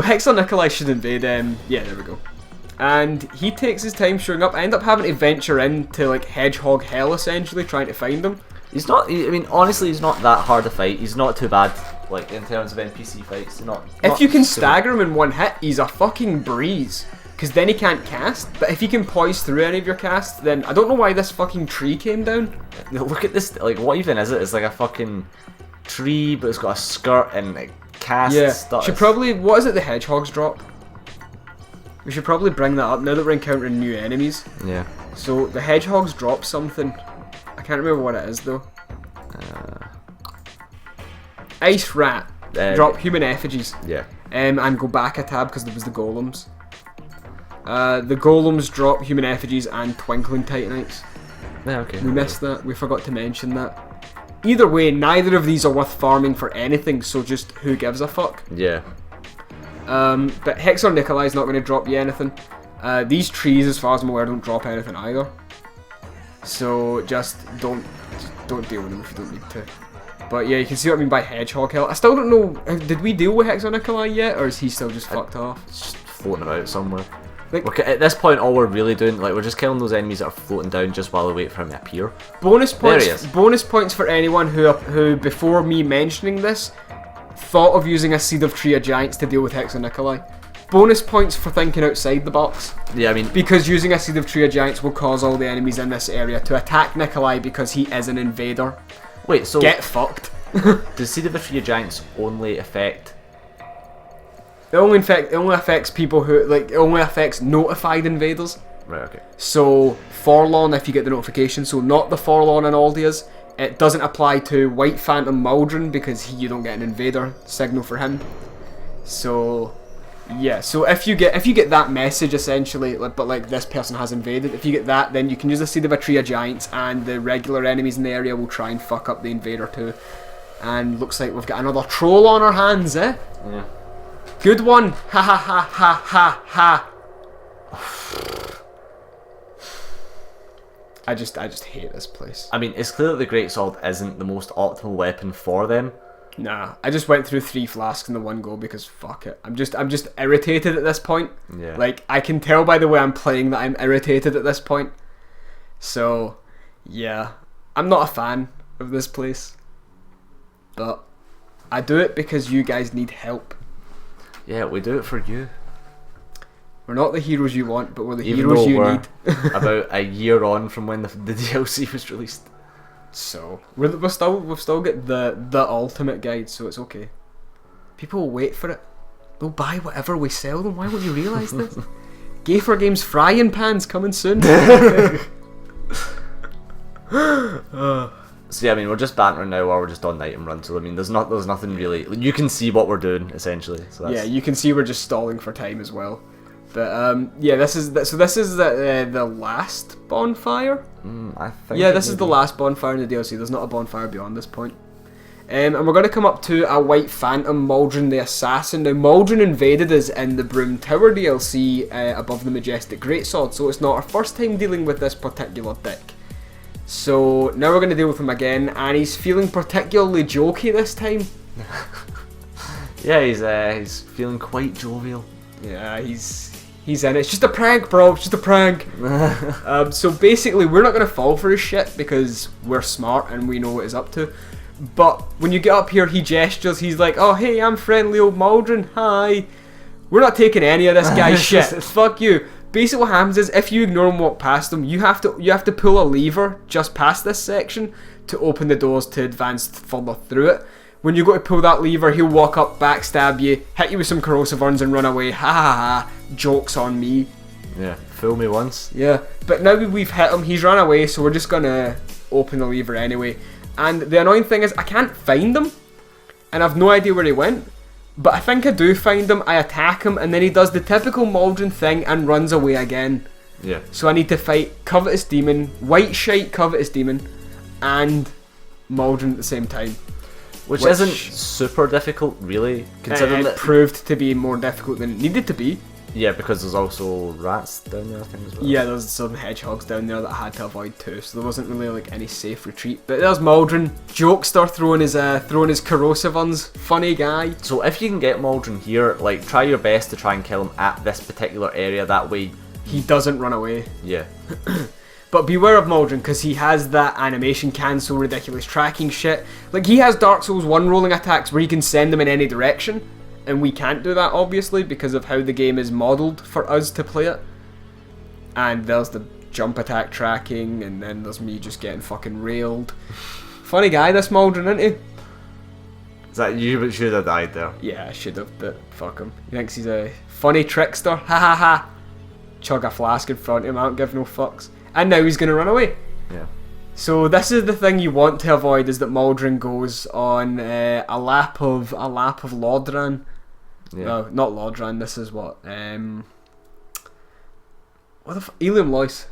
Hexer Nikolai should invade, yeah, there we go. And he takes his time showing up. I end up having to venture into, like, Hedgehog Hell, essentially, trying to find him. He's not, I mean, honestly, he's not that hard to fight. He's not too bad, like, in terms of NPC fights. He's not If you can stagger him in one hit, he's a fucking breeze. Because then he can't cast. But if you can poise through any of your casts, then I don't know why this fucking tree came down. Look at this, like, what even is it? It's like a fucking tree, but it's got a skirt and like, cast stuff. Should probably, what is it the hedgehogs drop? We should probably bring that up now that we're encountering new enemies. Yeah. So the hedgehogs drop something. I can't remember what it is though. Ice rat. Drop human effigies. Yeah. And go back a tab because there was the golems. The golems drop human effigies and twinkling titanites. Yeah, okay. We missed that. We forgot to mention that. Either way, neither of these are worth farming for anything, so just who gives a fuck? Yeah. But Hexer Nikolai is not going to drop you anything. These trees, as far as I'm aware, don't drop anything either. So just don't deal with them if you don't need to. But yeah, you can see what I mean by Hedgehog Hell. I still don't know, did we deal with Hexer Nikolai yet, or is he still just fucked off? It's just floating about somewhere. Like, at this point, all we're really doing, like, we're just killing those enemies that are floating down just while we wait for him to appear. Bonus points. There he is. Bonus points for anyone who before me mentioning this thought of using a Seed of Tree of Giants to deal with Hexer Nikolai. Bonus points for thinking outside the box. Yeah, I mean, because using a Seed of Tree of Giants will cause all the enemies in this area to attack Nikolai because he is an invader. Wait, so get fucked. Does Seed of the Tree of Giants only affect? It only affects people who, like, it only affects notified invaders. Right, okay. So, Forlorn if you get the notification, so not the Forlorn and Aldias. It doesn't apply to White Phantom Maldron because you don't get an invader signal for him. So, yeah, so if you get that message essentially, but like this person has invaded, if you get that, then you can use the Seed of a Tree of Giants and the regular enemies in the area will try and fuck up the invader too. And looks like we've got another troll on our hands, eh? Yeah. Good one! Ha ha ha ha ha ha! I just hate this place. I mean, it's clear that the Greatsword isn't the most optimal weapon for them. Nah, I just went through 3 flasks in the one go because fuck it. I'm just irritated at this point. Yeah. Like, I can tell by the way I'm playing that I'm irritated at this point. So, yeah. I'm not a fan of this place. But I do it because you guys need help. Yeah, we do it for you. We're not the heroes you want, but we're the Even heroes though you we're need. about a year on from when the DLC was released. So we've still got the ultimate guide, so it's okay. People will wait for it. They'll buy whatever we sell them. Why won't you realise this? GheyForGames frying pans coming soon. So yeah, I mean, we're just bantering now, or we're just on item run. So I mean, there's nothing really. You can see what we're doing essentially. So that's... Yeah, you can see we're just stalling for time as well. But yeah, this is the last bonfire. I think. Yeah, this is the last bonfire in the DLC. There's not a bonfire beyond this point. And we're going to come up to a White Phantom, Maldron the Assassin. Now, Maldron invaded us in the Broom Tower DLC above the Majestic Greatsword, so it's not our first time dealing with this particular dick. So now we're going to deal with him again, and he's feeling particularly jokey this time. Yeah, he's feeling quite jovial. Yeah, he's in it. It's just a prank, bro. It's just a prank. So basically, we're not going to fall for his shit because we're smart and we know what he's up to. But when you get up here, he gestures. He's like, "Oh, hey, I'm friendly old Maldron. Hi." We're not taking any of this guy's shit. Fuck you. Basically, what happens is if you ignore him, walk past him, you have to pull a lever just past this section to open the doors to advance further through it. When you go to pull that lever, he'll walk up, backstab you, hit you with some corrosive urns, and run away. Ha ha ha! Jokes on me. Yeah, fool me once. Yeah, but now we've hit him, he's run away, so we're just gonna open the lever anyway. And the annoying thing is, I can't find him, and I've no idea where he went. But I think I do find him, I attack him, and then he does the typical Maldron thing and runs away again. Yeah. So I need to fight Covetous Demon, White Shite Covetous Demon, and Maldron at the same time. Which isn't super difficult, really, considering it proved to be more difficult than it needed to be. Yeah, because there's also rats down there, I think, as well. Yeah, there's some hedgehogs down there that I had to avoid too, so there wasn't really like any safe retreat. But there's Maldron, jokester, throwing his corrosive uns, funny guy. So if you can get Maldron here, like, try your best to try and kill him at this particular area, that way he doesn't run away. Yeah. But beware of Maldron, because he has that animation cancel, ridiculous tracking shit. Like, he has Dark Souls 1 rolling attacks where he can send them in any direction. And we can't do that, obviously, because of how the game is modelled for us to play it. And there's the jump attack tracking, and then there's me just getting fucking railed. Funny guy, this Maldron, isn't he? Is that you should have died there? Yeah, I should have, but fuck him. He thinks he's a funny trickster. Ha ha ha. Chug a flask in front of him, I don't give no fucks. And now he's going to run away. Yeah. So this is the thing you want to avoid, is that Maldron goes on a lap of Lordran. Yeah. No, not Lordran. This is what Elium Lois.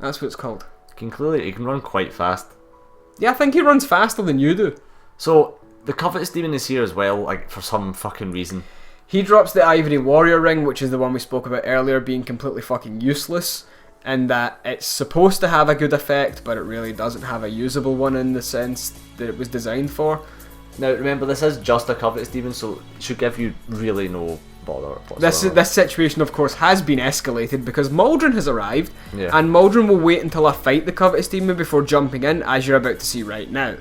That's what it's called. He can run quite fast. Yeah, I think he runs faster than you do. So the Covetous Demon is here as well, like, for some fucking reason. He drops the Ivory Warrior Ring, which is the one we spoke about earlier, being completely fucking useless. And that it's supposed to have a good effect, but it really doesn't have a usable one in the sense that it was designed for. Now remember, this is just a Covetous Demon, so it should give you really no bother whatsoever. This situation, of course, has been escalated because Maldron has arrived, yeah. And Maldron will wait until I fight the Covetous Demon before jumping in, as you're about to see right now.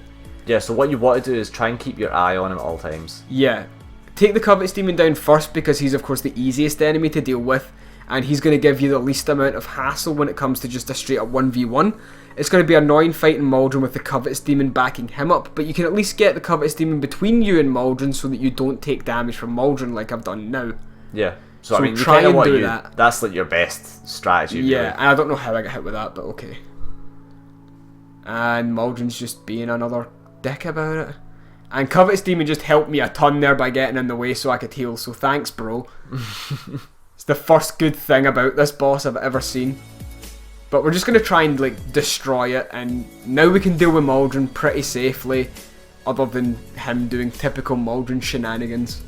Yeah, so what you want to do is try and keep your eye on him at all times. Yeah. Take the Covetous Demon down first because he's, of course, the easiest enemy to deal with, and he's going to give you the least amount of hassle when it comes to just a straight up 1v1. It's going to be annoying fighting Maldron with the Covetous Demon backing him up, but you can at least get the Covetous Demon between you and Maldron so that you don't take damage from Maldron like I've done now. Yeah. So I mean, you try kind of and want do that. That's like your best strategy. Yeah, really. and I don't know how I got hit with that, but okay. And Maldron's just being another dick about it. And Covetous Demon just helped me a ton there by getting in the way so I could heal, so thanks, bro. It's the first good thing about this boss I've ever seen. But we're just going to try and like destroy it, and now we can deal with Maldron pretty safely, other than him doing typical Maldron shenanigans.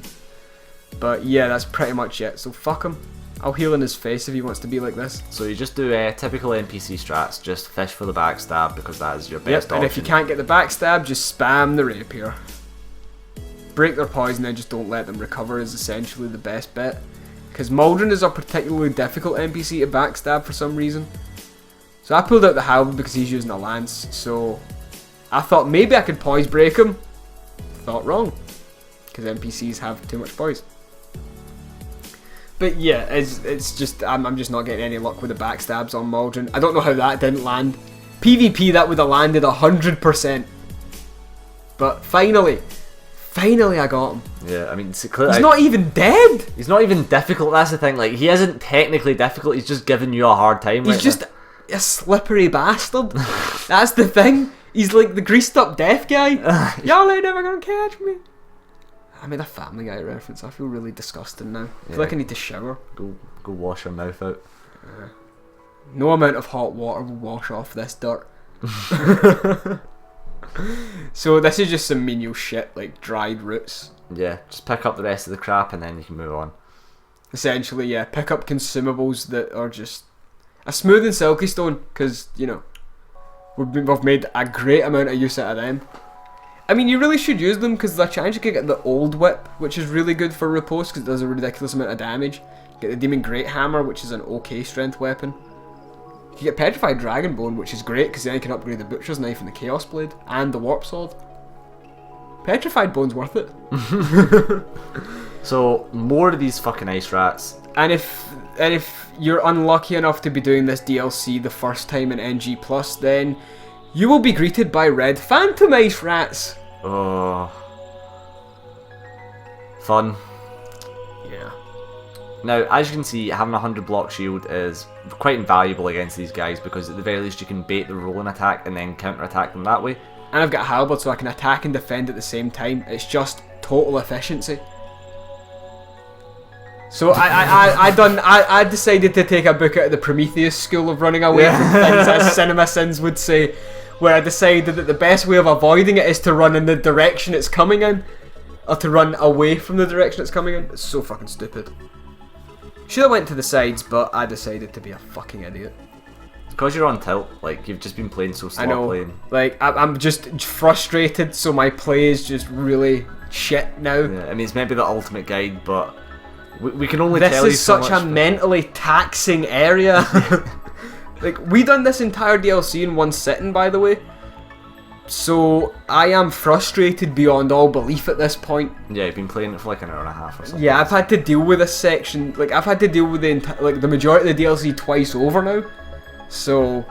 But yeah, that's pretty much it, so fuck him. I'll heal in his face if he wants to be like this. So you just do typical NPC strats, just fish for the backstab because that is your best option. And if you can't get the backstab, just spam the rapier. Break their poison and just don't let them recover is essentially the best bet. Because Maldron is a particularly difficult NPC to backstab for some reason. So I pulled out the halberd because he's using a lance, so I thought maybe I could poise break him. Thought wrong. Because NPCs have too much poise. But yeah, it's just, I'm just not getting any luck with the backstabs on Maldron. I don't know how that didn't land. PvP, that would have landed 100%. But finally I got him. Yeah, I mean, he's not even dead. He's not even difficult, that's the thing. Like, he isn't technically difficult, he's just giving you a hard time. He's just You slippery bastard. That's the thing. He's like the greased up deaf guy. Y'all ain't never gonna catch me. I made a Family Guy reference. I feel really disgusting now. I feel like I need to shower. Go wash your mouth out. No amount of hot water will wash off this dirt. So this is just some menial shit, like dried roots. Yeah, just pick up the rest of the crap and then you can move on. Essentially, yeah, pick up consumables that are just a smooth and silky stone, because, you know, we've made a great amount of use out of them. I mean, you really should use them, because there's a chance you can get the old whip, which is really good for riposte, because it does a ridiculous amount of damage. Get the Demon Great Hammer, which is an okay strength weapon. You can get Petrified Dragonbone, which is great, because then you can upgrade the Butcher's Knife and the Chaos Blade, and the Warp Sword. Petrified Bone's worth it. So, more of these fucking ice rats. And if you're unlucky enough to be doing this DLC the first time in NG+, then you will be greeted by red phantom ice rats. Oh. Fun. Yeah. Now, as you can see, having a 100 block shield is quite invaluable against these guys, because at the very least you can bait the rolling attack and then counter attack them that way. And I've got Halberd, so I can attack and defend at the same time. It's just total efficiency. So I decided to take a book out of the Prometheus school of running away from things, as Cinema Sins would say, where I decided that the best way of avoiding it is to run in the direction it's coming in, or to run away from the direction it's coming in. It's so fucking stupid. Should have went to the sides, but I decided to be a fucking idiot. Because you're on tilt, like, you've just been playing so slow. I know, playing. like, I'm just frustrated, so my play is just really shit now. Yeah, I mean, it's maybe the ultimate guide, but we can only tell you so much. This is such a mentally taxing area. Like, we done this entire DLC in one sitting, by the way. So, I am frustrated beyond all belief at this point. Yeah, you've been playing it for like an hour and a half or something. Yeah, I've had to deal with this section, like, I've had to deal with the majority of the DLC twice over now. So,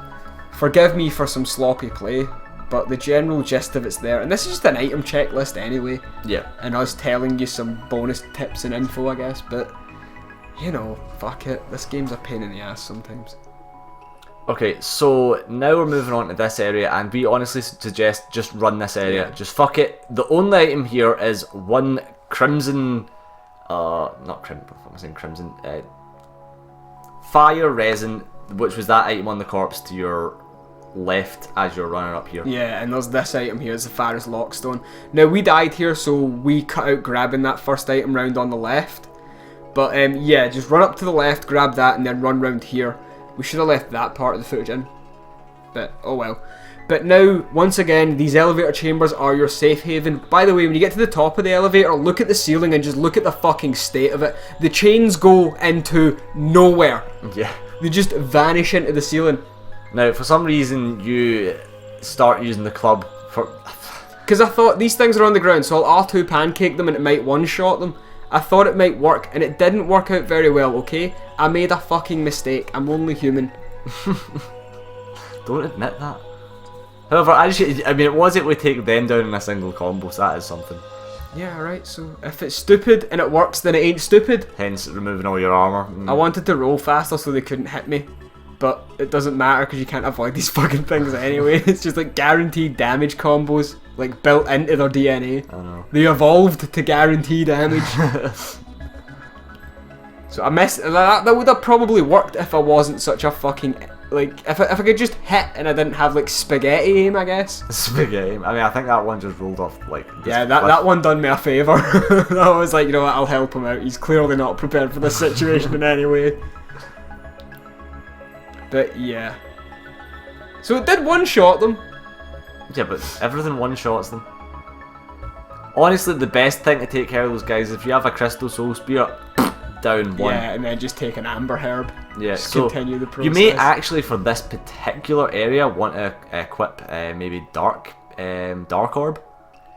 forgive me for some sloppy play, but the general gist of it's there. And this is just an item checklist anyway. Yeah. And us telling you some bonus tips and info, I guess. But, you know, fuck it. This game's a pain in the ass sometimes. Okay, so now we're moving on to this area, and we honestly suggest just run this area. Yeah. Just fuck it. The only item here is one crimson, not crimson, what am I saying, crimson, fire resin, which was that item on the corpse to your left as you're running up here. Yeah, and there's this item here, it's the Farah's Lockstone. Now, we died here, so we cut out grabbing that first item round on the left. But, yeah, just run up to the left, grab that, and then run round here. We should have left that part of the footage in. But, oh well. But now, once again, these elevator chambers are your safe haven. By the way, when you get to the top of the elevator, look at the ceiling and just look at the fucking state of it. The chains go into nowhere. Yeah. They just vanish into the ceiling. Now, for some reason, you start using the club for... Because I thought these things are on the ground, so I'll R2 pancake them and it might one-shot them. I thought it might work, and it didn't work out very well, okay? I made a fucking mistake. I'm only human. Don't admit that. However, I mean, it was able to take them down in a single combo, so that is something. Yeah, right, so if it's stupid and it works, then it ain't stupid. Hence, removing all your armour. I wanted to roll faster so they couldn't hit me. But it doesn't matter because you can't avoid these fucking things anyway. It's just like guaranteed damage combos, like built into their DNA. I know. They evolved to guarantee damage. So I messed. That would have probably worked if I wasn't such a fucking, like, if I could just hit and I didn't have like spaghetti aim, I guess. Spaghetti aim. I mean, I think that one just rolled off like. Yeah, that one done me a favour. I was like, you know what, I'll help him out. He's clearly not prepared for this situation in any way. But yeah. So it did one-shot them. Yeah, but everything one-shots them. Honestly, the best thing to take care of those guys is if you have a Crystal Soul Spear, down one. Yeah, and then just take an Amber Herb. Yeah, just so continue the process. You may actually, for this particular area, want to equip maybe Dark Orb.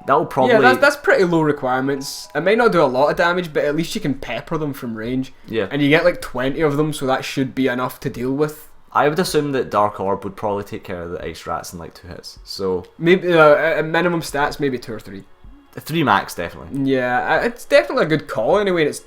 That'll probably... Yeah, that's pretty low requirements. It might not do a lot of damage, but at least you can pepper them from range. Yeah. And you get like 20 of them, so that should be enough to deal with. I would assume that Dark Orb would probably take care of the ice rats in like 2 hits. So maybe at minimum stats, maybe 2 or 3. 3 max, definitely. Yeah, it's definitely a good call anyway. And it's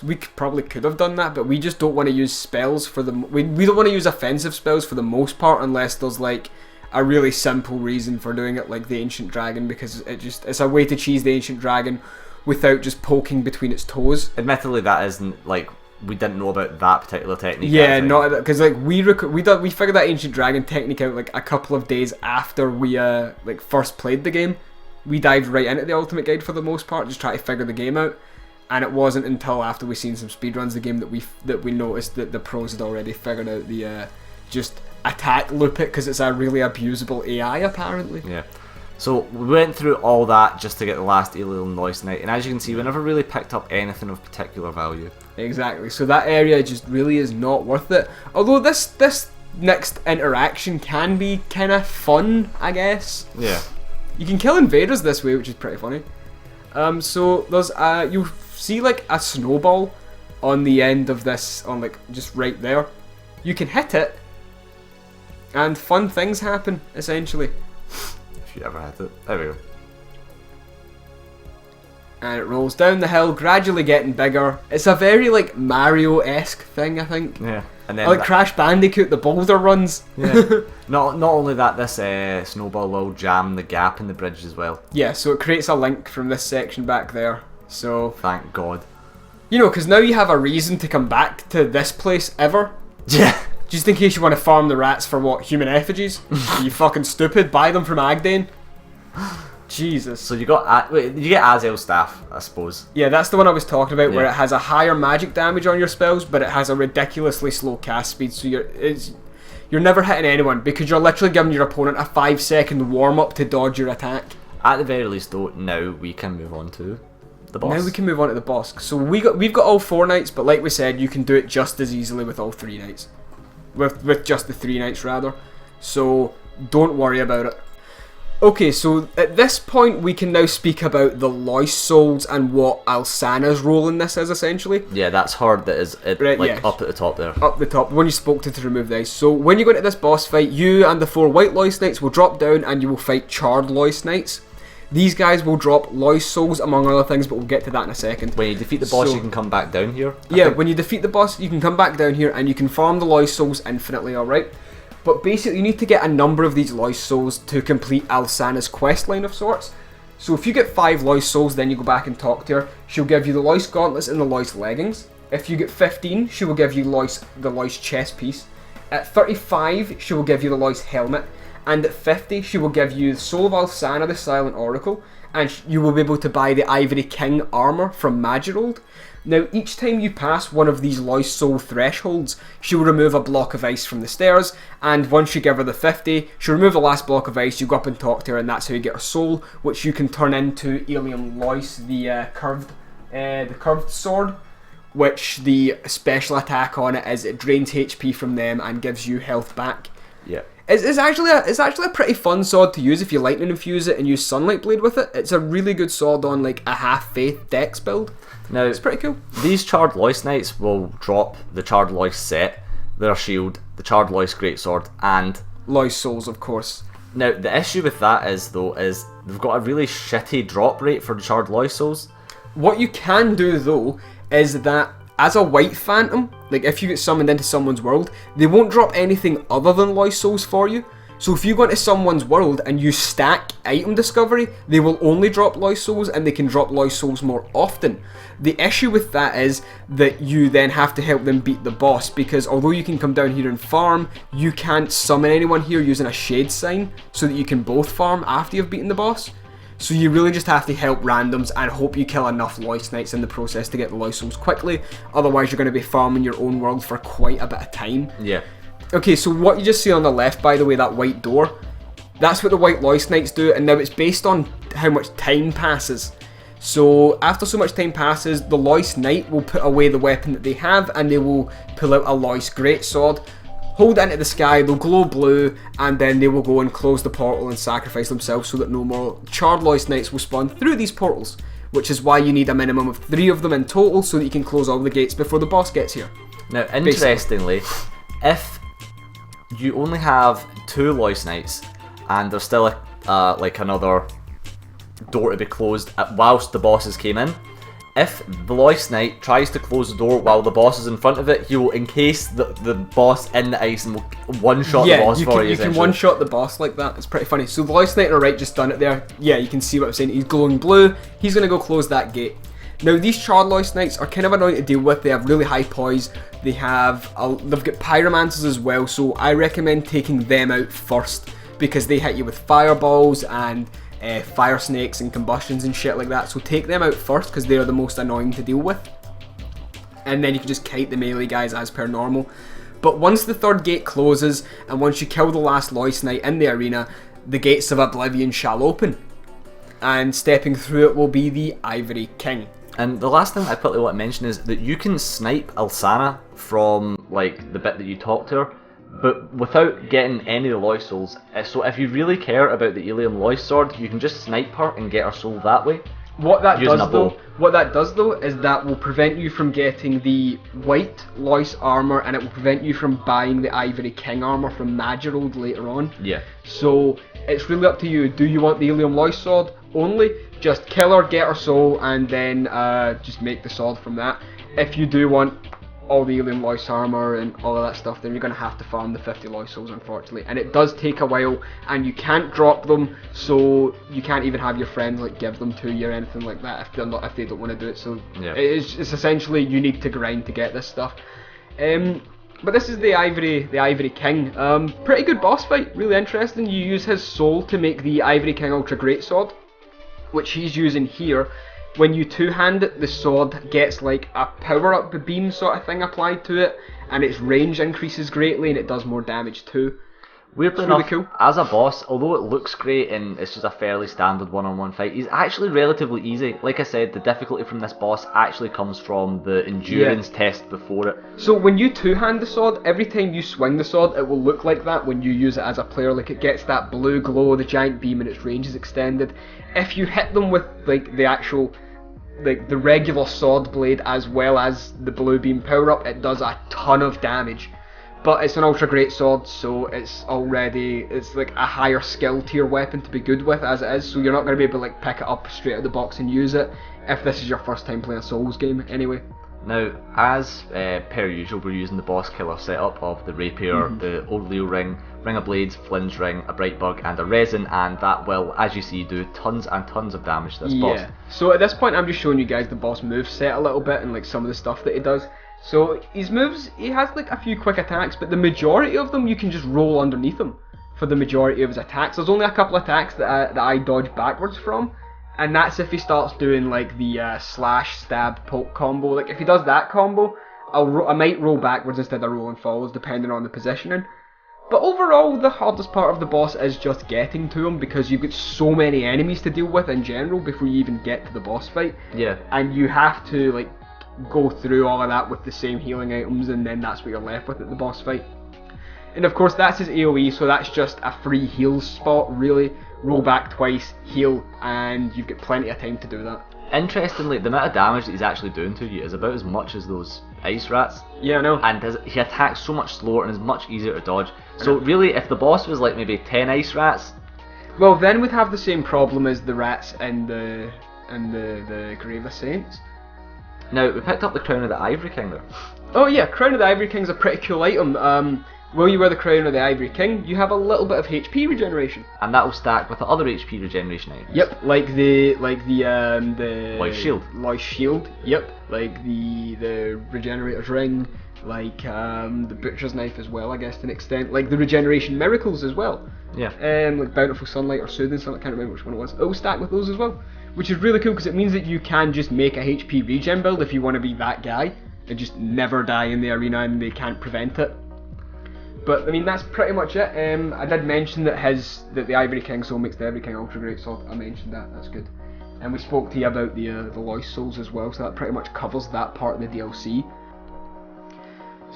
we probably could have done that, but we just don't want to use spells for we don't want to use offensive spells for the most part unless there's like a really simple reason for doing it, like the Ancient Dragon, because it's a way to cheese the Ancient Dragon without just poking between its toes. Admittedly, that isn't like we didn't know about that particular technique. Yeah, not because like we figured that Ancient Dragon technique out like a couple of days after we like first played the game. We dived right into the Ultimate Guide for the most part, just try to figure the game out. And it wasn't until after we seen some speedruns of the game that we noticed that the pros had already figured out the just attack loop it, because it's a really abusable AI apparently. Yeah. So we went through all that just to get the last alien Lois Knight, and as you can see, we never really picked up anything of particular value. Exactly. So that area just really is not worth it. Although this next interaction can be kind of fun, I guess. Yeah. You can kill invaders this way, which is pretty funny. So there's you see like a snowball on the end of this, on like just right there. You can hit it, and fun things happen essentially. If you ever hit it, there we go. And it rolls down the hill, gradually getting bigger. It's a very like Mario-esque thing, I think. Yeah. And then like Crash Bandicoot, the boulder runs. Yeah. Not only that, this snowball will jam the gap in the bridge as well. Yeah, so it creates a link from this section back there. So thank God. You know, because now you have a reason to come back to this place ever. Yeah. Just in case you want to farm the rats for what? Human effigies? You fucking stupid. Buy them from Agdane. Jesus. So you get Azel's staff, I suppose. Yeah, that's the one I was talking about, where Yeah. it has a higher magic damage on your spells, but it has a ridiculously slow cast speed, so you're never hitting anyone, because you're literally giving your opponent a 5-second warm-up to dodge your attack. At the very least, though, now we can move on to the boss. Now we can move on to the boss. So we've got all 4 knights, but like we said, you can do it just as easily with all 3 knights. With just the 3 knights, rather. So don't worry about it. Okay, so at this point we can now speak about the Lois Souls and what Alsana's role in this is, essentially. Yeah, that's her that is Right, like yeah. up at the top there. Up the top, the one you spoke to remove the ice. So when you go into this boss fight, you and the 4 white Lois Knights will drop down and you will fight charred Lois Knights. These guys will drop Lois Souls among other things, but we'll get to that in a second. When you defeat the boss, So- you can come back down here. Yeah, when you defeat the boss, you can come back down here and you can farm the Lois Souls infinitely, alright? But basically, you need to get a number of these Lois Souls to complete Alsana's quest line of sorts. So if you get 5 Lois Souls, then you go back and talk to her. She'll give you the Lois Gauntlets and the Lois Leggings. If you get 15, she will give you the Lois chest piece. At 35, she will give you the Lois Helmet. And at 50, she will give you the Soul of Alsana, the Silent Oracle. And you will be able to buy the Ivory King armor from Magirold. Now, each time you pass one of these Lois Soul thresholds, she will remove a block of ice from the stairs, and once you give her the 50, she'll remove the last block of ice, you go up and talk to her, and that's how you get her soul, which you can turn into Alien Lois, the curved sword, which the special attack on it is it drains HP from them and gives you health back. Yeah. It's actually a pretty fun sword to use if you lightning infuse it and use Sunlight Blade with it. It's a really good sword on like a half faith dex build. Now, It's pretty cool. these Charred Lois Knights will drop the Charred Lois set, their shield, the Charred Lois Greatsword, and... Lois Souls, of course. Now, the issue with that is they've got a really shitty drop rate for the Charred Lois Souls. What you can do though is that as a white phantom, like if you get summoned into someone's world, they won't drop anything other than Lois Souls for you. So if you go into someone's world and you stack item discovery, they will only drop Lois Souls, and they can drop Lois Souls more often. The issue with that is that you then have to help them beat the boss, because although you can come down here and farm, you can't summon anyone here using a shade sign so that you can both farm after you've beaten the boss. So you really just have to help randoms and hope you kill enough Lois Knights in the process to get the Lois Souls quickly, otherwise you're going to be farming your own world for quite a bit of time. Yeah. Okay, so what you just see on the left, by the way, that white door, that's what the white Lois Knights do, and now it's based on how much time passes. So after so much time passes, the Lois Knight will put away the weapon that they have, and they will pull out a Lois Greatsword, hold it into the sky, they'll glow blue, and then they will go and close the portal and sacrifice themselves so that no more charred Lois Knights will spawn through these portals, which is why you need a minimum of 3 of them in total so that you can close all the gates before the boss gets here. Now, interestingly, if you only have 2 Lois Knights and there's still like another door to be closed whilst the bosses came in, If the Loist Knight tries to close the door while the boss is in front of it, he will encase the boss in the ice and will one-shot the boss for you. You can one-shot the boss like that. It's pretty funny. So the Loist Knight, alright, just done it there. Yeah, you can see what I'm saying. He's glowing blue. He's going to go close that gate. Now, these Charred Loist Knights are kind of annoying to deal with. They have really high poise. They've got Pyromancers as well, so I recommend taking them out first because they hit you with fireballs and fire snakes and combustions and shit like that. So take them out first because they are the most annoying to deal with. And then you can just kite the melee guys as per normal. But once the third gate closes and once you kill the last Loist Knight in the arena, the gates of Oblivion shall open. And stepping through it will be the Ivory King. And the last thing I quickly want to mention is that you can snipe Alsana from like the bit that you talk to her, but without getting any of the Loist Souls. So if you really care about the Ilium Loist Sword, you can just snipe her and get her soul that way. What that does though is that will prevent you from getting the white Loist armor, and it will prevent you from buying the Ivory King armor from Magirold later on. Yeah. So it's really up to you. Do you want the Ilium Loist Sword only? Just kill her, get her soul, and then just make the sword from that. If you do want all the Ilium Loist armor and all of that stuff, then you're going to have to farm the 50 Loist souls, unfortunately. And it does take a while, and you can't drop them, so you can't even have your friends like give them to you or anything like that if they don't want to do it. So yeah. It's essentially you need to grind to get this stuff. But this is the Ivory King. Pretty good boss fight, really interesting. You use his soul to make the Ivory King Ultra Greatsword, which he's using here. When you two-hand it, the sword gets like a power-up beam sort of thing applied to it, and its range increases greatly, and it does more damage too. Weirdly enough, really cool. As a boss, although it looks great and it's just a fairly standard one-on-one fight, he's actually relatively easy. Like I said, the difficulty from this boss actually comes from the endurance test before it. So when you two-hand the sword, every time you swing the sword, it will look like that when you use it as a player. Like it gets that blue glow, the giant beam, and its range is extended. If you hit them with like the actual, like the regular sword blade as well as the blue beam power-up, it does a ton of damage. But it's an ultra great sword, so it's like a higher skill tier weapon to be good with as it is, so you're not going to be able to like pick it up straight out of the box and use it if this is your first time playing a Souls game anyway. Now, as per usual, we're using the boss killer setup of the rapier, the old Leo ring, ring of blades, flinge ring, a bright bug, and a resin, and that will, as you see, do tons and tons of damage to this boss. So at this point, I'm just showing you guys the boss move set a little bit and like some of the stuff that he does. So his moves, he has like a few quick attacks, but the majority of them you can just roll underneath him for the majority of his attacks. There's only a couple attacks that I dodge backwards from, and that's if he starts doing like the slash, stab, poke combo. Like if he does that combo, I might roll backwards instead of rolling forwards depending on the positioning. But overall, the hardest part of the boss is just getting to him because you've got so many enemies to deal with in general before you even get to the boss fight. Yeah. And you have to like go through all of that with the same healing items, and then that's what you're left with at the boss fight. And of course that's his AoE, so that's just a free heal spot really. Roll back twice, heal, and you've got plenty of time to do that. Interestingly, the amount of damage that he's actually doing to you is about as much as those ice rats. Yeah, I know. And he attacks so much slower and is much easier to dodge. So really, if the boss was like maybe 10 ice rats, well then we'd have the same problem as the rats in the Grave of Saints. Now, we picked up the Crown of the Ivory King there. Oh yeah, Crown of the Ivory King's a pretty cool item. While you wear the Crown of the Ivory King, you have a little bit of HP regeneration. And that will stack with the other HP regeneration items. Yep, like the Loist Shield. Loist Shield, yep. Like the Regenerator's Ring, like the Butcher's Knife as well, I guess to an extent. Like the Regeneration Miracles as well. Yeah. Like Bountiful Sunlight or Soothing Sunlight, I can't remember which one it was. It will stack with those as well. Which is really cool because it means that you can just make a HP regen build if you want to be that guy and just never die in the arena and they can't prevent it. But I mean that's pretty much it. I did mention that the Ivory King soul makes the Ivory King Ultra Great Sword. I mentioned that. That's good. And we spoke to you about the Loist Souls as well, so that pretty much covers that part of the DLC.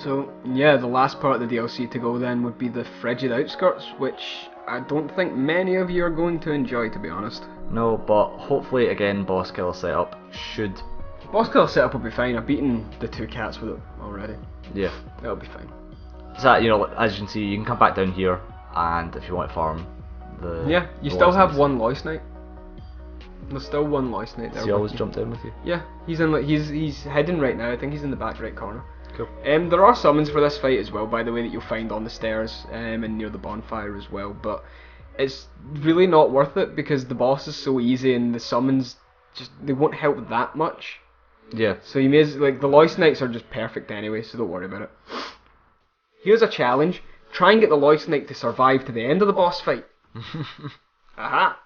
So yeah, the last part of the DLC to go then would be the Frigid Outskirts, which I don't think many of you are going to enjoy, to be honest. No, but hopefully again boss killer setup should... Boss killer setup will be fine. I've beaten the 2 cats with it already. Yeah. That'll be fine. So, you know, as you can see, you can come back down here, and if you want to farm the... Yeah, you still have one Loist Knight. There's still one Lost Knight there. Does he with always you. jump down with you? Yeah, he's in. He's hidden right now. I think he's in the back right corner. Cool. There are summons for this fight as well, by the way, that you'll find on the stairs and near the bonfire as well. But it's really not worth it because the boss is so easy and the summons they won't help that much. Yeah. So you may as the Lost Knights are just perfect anyway, so don't worry about it. Here's a challenge: try and get the Lost Knight to survive to the end of the boss fight. Aha!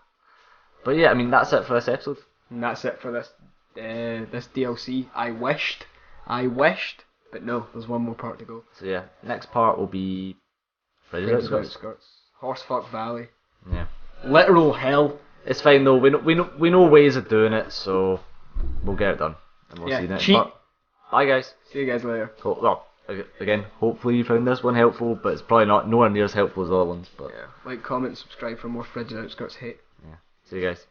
But yeah, I mean that's it for this episode. And that's it for this this DLC. I wished, but no, there's one more part to go. So yeah, next part will be Freddy's Outskirts. Horsefuck Valley. Yeah. Literal hell. It's fine though. We know ways of doing it, so we'll get it done. And we'll see you next cheat. part. Bye guys. See you guys later. Cool. Well, again, hopefully you found this one helpful, but it's probably not nowhere near as helpful as the other ones. But Yeah. Like, comment, subscribe for more Freddy's Outskirts hate. yeah. See you guys.